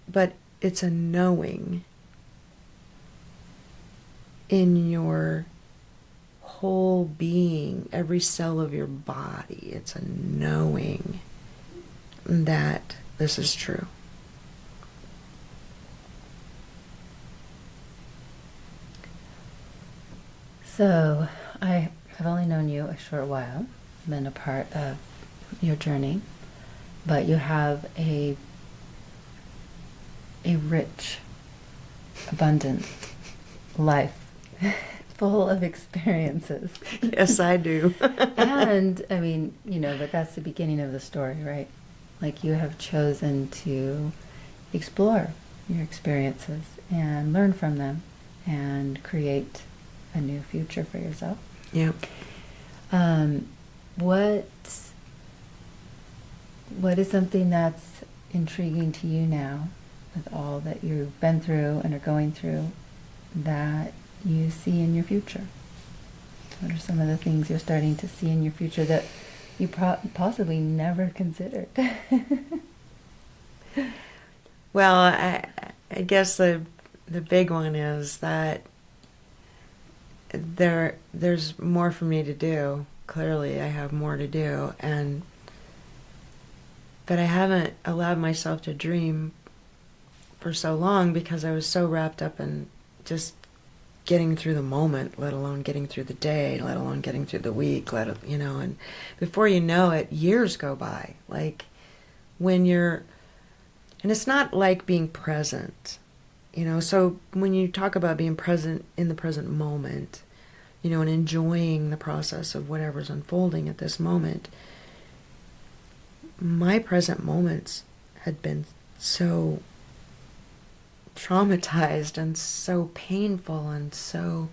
But it's a knowing in your whole being, every cell of your body. It's a knowing that this is true. So, I have only known you a short while, been a part of your journey, but you have a rich, abundant life full of experiences. Yes, I do. And, I mean, but that's the beginning of the story, right? Like, you have chosen to explore your experiences and learn from them and create a new future for yourself. Yeah. what is something that's intriguing to you now, with all that you've been through and are going through, that you see in your future? What are some of the things you're starting to see in your future that you possibly never considered? Well, I guess the big one is that there's more for me to do. Clearly, I have more to do, but I haven't allowed myself to dream for so long because I was so wrapped up in just getting through the moment, let alone getting through the day, let alone getting through the week, and before you know it, years go by. Like and it's not like being present, so when you talk about being present in the present moment, and enjoying the process of whatever's unfolding at this moment, my present moments had been so traumatized and so painful and so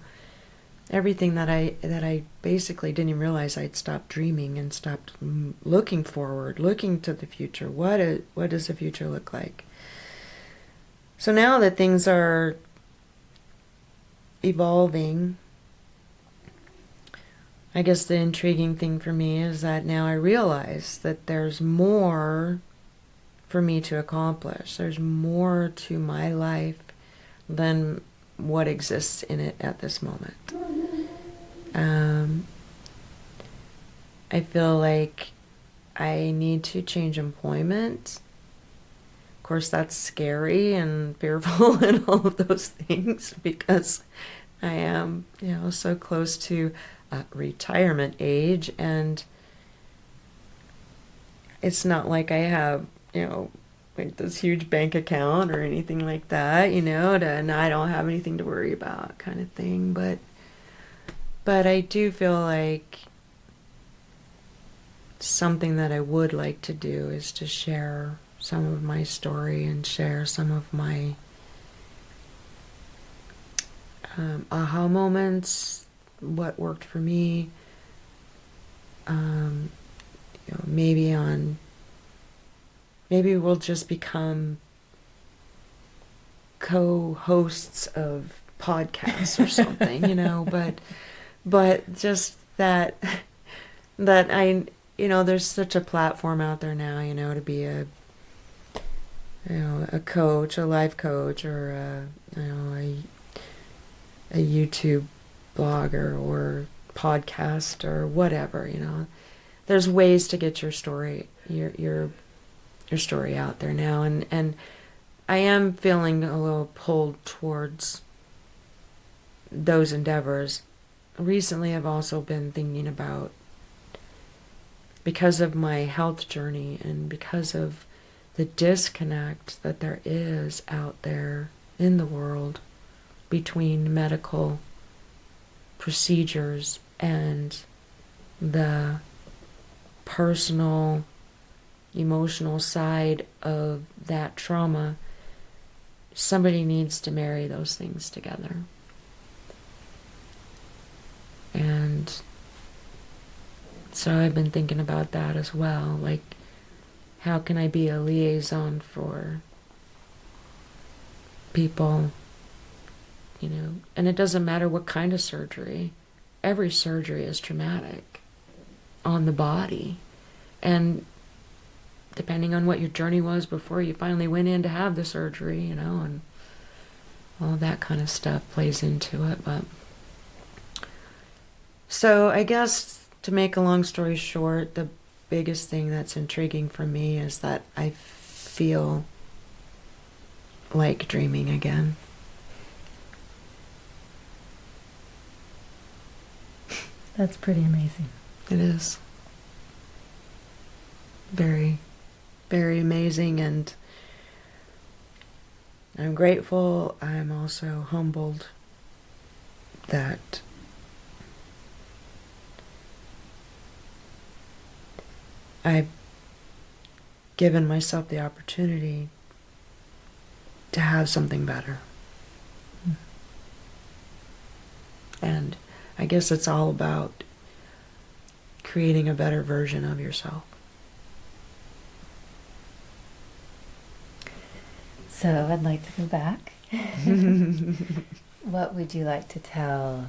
everything that I basically didn't even realize. I'd stopped dreaming and stopped looking forward, looking to the future. What does the future look like? So now that things are evolving, I guess the intriguing thing for me is that now I realize that there's more for me to accomplish. There's more to my life than what exists in it at this moment. I feel like I need to change employment. Of course, that's scary and fearful and all of those things because I am, so close to retirement age, and it's not like I have, like this huge bank account or anything like that, and I don't have anything to worry about kind of thing. But I do feel like something that I would like to do is to share some of my story and share some of my aha moments, what worked for me, maybe we'll just become co-hosts of podcasts or something, but just that I, there's such a platform out there now, to be a coach, a life coach, or a YouTube blogger or podcast or whatever, There's ways to get your story, your story out there now, and I am feeling a little pulled towards those endeavors. Recently, I've also been thinking about, because of my health journey and because of the disconnect that there is out there in the world between medical procedures and the personal, emotional side of that trauma, somebody needs to marry those things together. And so I've been thinking about that as well. Like, how can I be a liaison for people, and it doesn't matter what kind of surgery. Every surgery is traumatic on the body. And depending on what your journey was before you finally went in to have the surgery, and all that kind of stuff plays into it. But so I guess, to make a long story short, the biggest thing that's intriguing for me is that I feel like dreaming again. That's pretty amazing. It is. Very, very amazing, and I'm grateful. I'm also humbled that I've given myself the opportunity to have something better. And I guess it's all about creating a better version of yourself. So I'd like to go back. What would you like to tell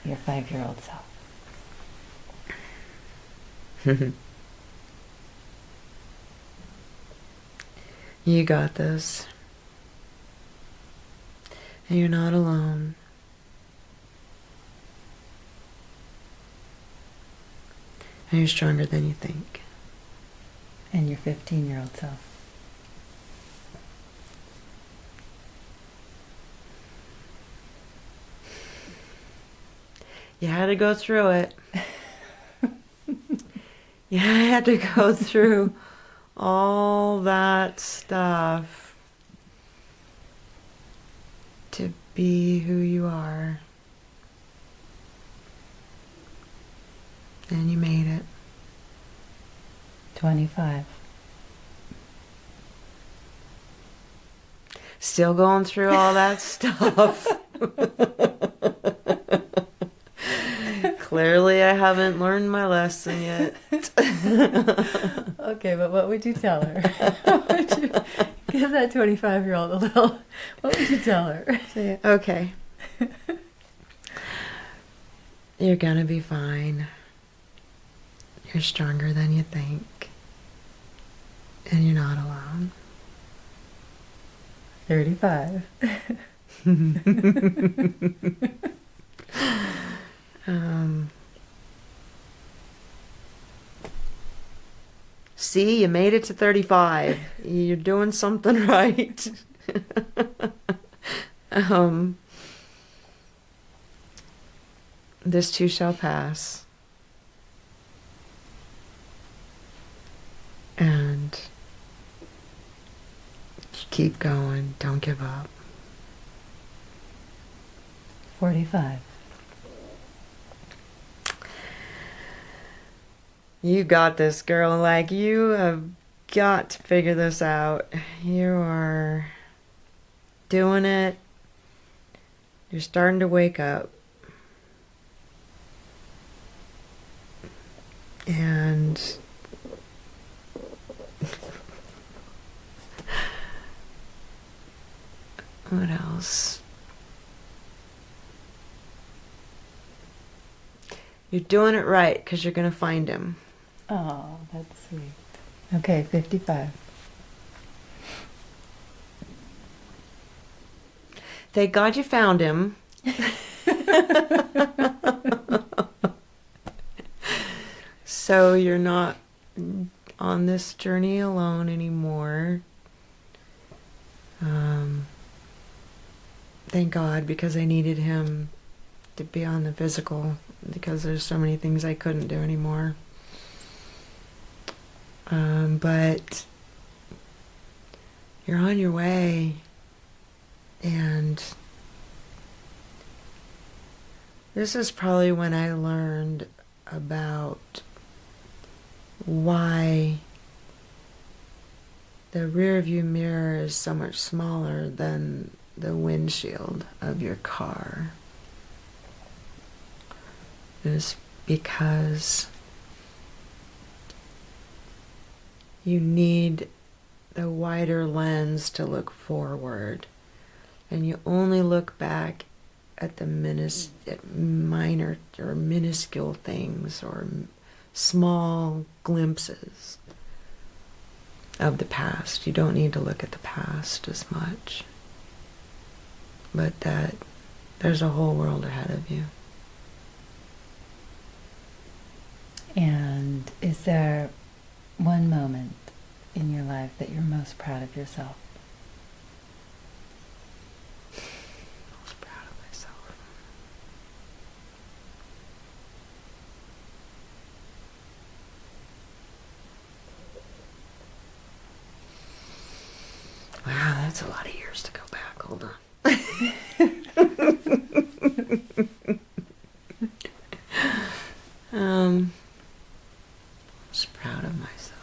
your 5-year-old self? You got this. And you're not alone. And you're stronger than you think. And your 15-year-old self? You had to go through it. You had to go through all that stuff to be who you are. And you made it. 25. Still going through all that stuff. Clearly I haven't learned my lesson yet. Okay, but what would you tell her? What would you, give that 25-year-old a little, what would you tell her? Okay. You're gonna be fine. You're stronger than you think. And you're not alone. 35. See, you made it to 35. You're doing something right. This too shall pass. And keep going. Don't give up. 45. You got this, girl. Like, you have got to figure this out. You are doing it. You're starting to wake up. And what else? You're doing it right because you're going to find him. Oh, that's sweet. Okay, 55. Thank God you found him. So you're not on this journey alone anymore. Thank God, because I needed him to be on the physical, because there's so many things I couldn't do anymore. But you're on your way, and this is probably when I learned about why the rear view mirror is so much smaller than the windshield of your car. Is because you need the wider lens to look forward, and you only look back at the minor or minuscule things or small glimpses of the past. You don't need to look at the past as much, but that there's a whole world ahead of you. And is there one moment in your life that you're most proud of yourself? Most proud of myself. Wow, that's a lot of years to go back. Hold on. Most proud of myself.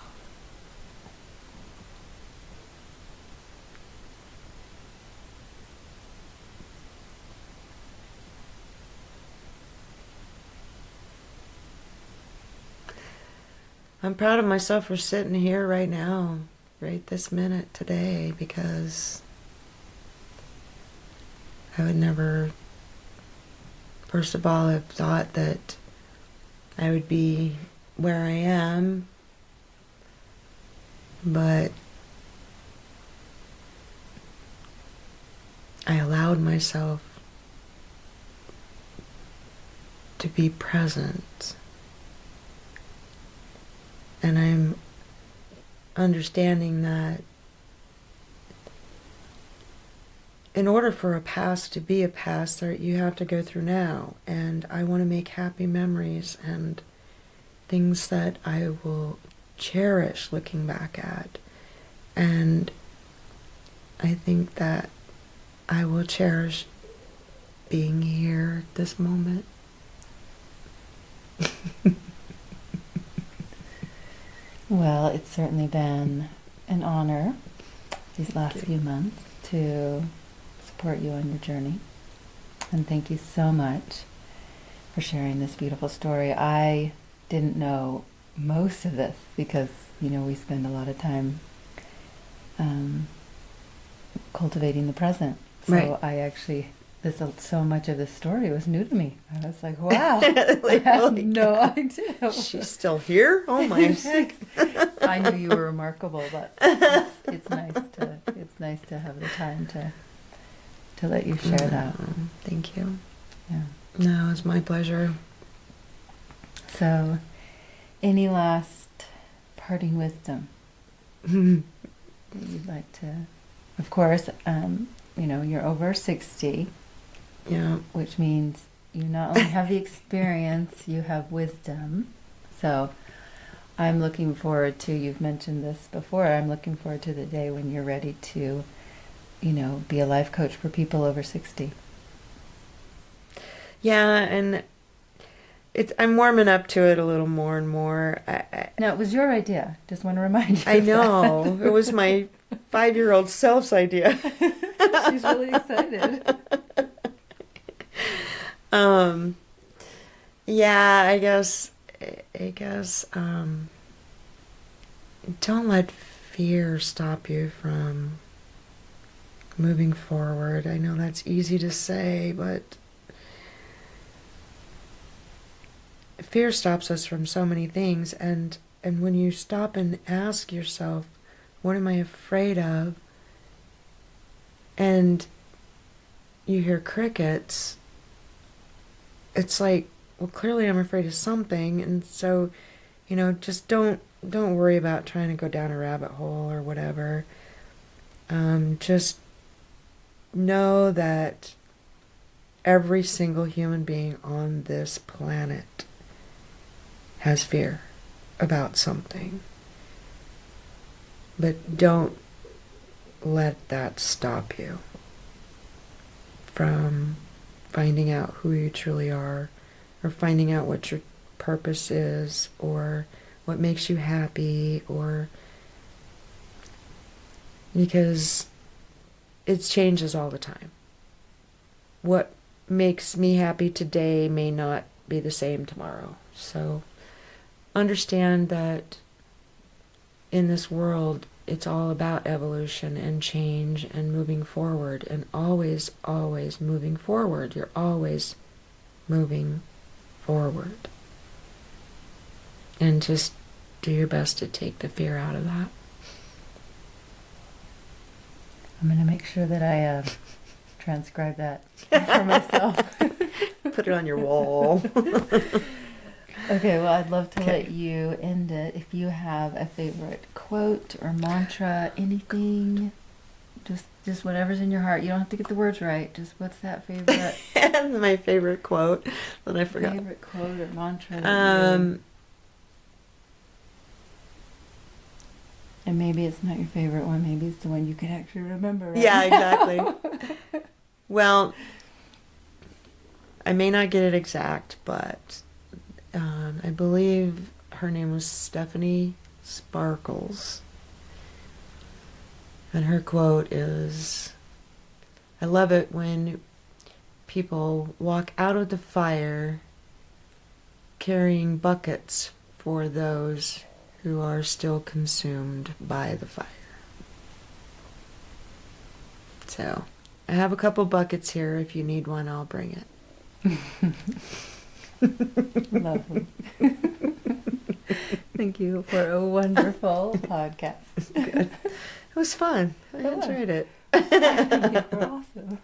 I'm proud of myself for sitting here right now, right this minute today, because I would never, first of all, have thought that I would be where I am, but I allowed myself to be present. And I'm understanding that in order for a past to be a past, you have to go through now. And I want to make happy memories and things that I will cherish looking back at. And I think that I will cherish being here at this moment. Well, it's certainly been an honor these last few months to support you on your journey. And thank you so much for sharing this beautiful story. I didn't know most of this because, we spend a lot of time cultivating the present. So Right. I actually, so much of this story was new to me. I was like, wow, Like, I have holy no cow. idea. She's still here? Oh my heck. I knew you were remarkable, but it's nice to have the time to let you share that. Thank you. Yeah. No, it's my pleasure. So, any last parting wisdom that you'd like to? Of course, you're over 60, Yeah. which means you not only have the experience, you have wisdom. So, I'm looking forward to, you've mentioned this before, I'm looking forward to the day when you're ready to, be a life coach for people over 60. Yeah, and I'm warming up to it a little more and more. No, it was your idea. Just want to remind you. I know. It was my 5-year-old self's idea. She's really excited. Yeah, I guess, don't let fear stop you from moving forward. I know that's easy to say, but fear stops us from so many things. And when you stop and ask yourself, what am I afraid of? And you hear crickets, it's like, well, clearly I'm afraid of something. And so, just don't worry about trying to go down a rabbit hole or whatever. Just know that every single human being on this planet has fear about something. But don't let that stop you from finding out who you truly are, or finding out what your purpose is, or what makes you happy, or because it changes all the time. What makes me happy today may not be the same tomorrow. So understand that in this world, it's all about evolution and change and moving forward, and always, always moving forward. You're always moving forward. And just do your best to take the fear out of that. I'm going to make sure that I transcribe that for myself. Put it on your wall. Okay, well, I'd love to let you end it. If you have a favorite quote or mantra, anything, just whatever's in your heart. You don't have to get the words right. Just what's that favorite? My favorite quote that I forgot. Favorite quote or mantra. And maybe it's not your favorite one. Maybe it's the one you can actually remember. Right? Yeah, exactly. Well, I may not get it exact, but I believe her name was Stephanie Sparkles. And her quote is, I love it when people walk out of the fire carrying buckets for those who are still consumed by the fire. So, I have a couple buckets here. If you need one, I'll bring it. Lovely. Thank you for a wonderful podcast. Good. It was fun. I enjoyed it. You were awesome.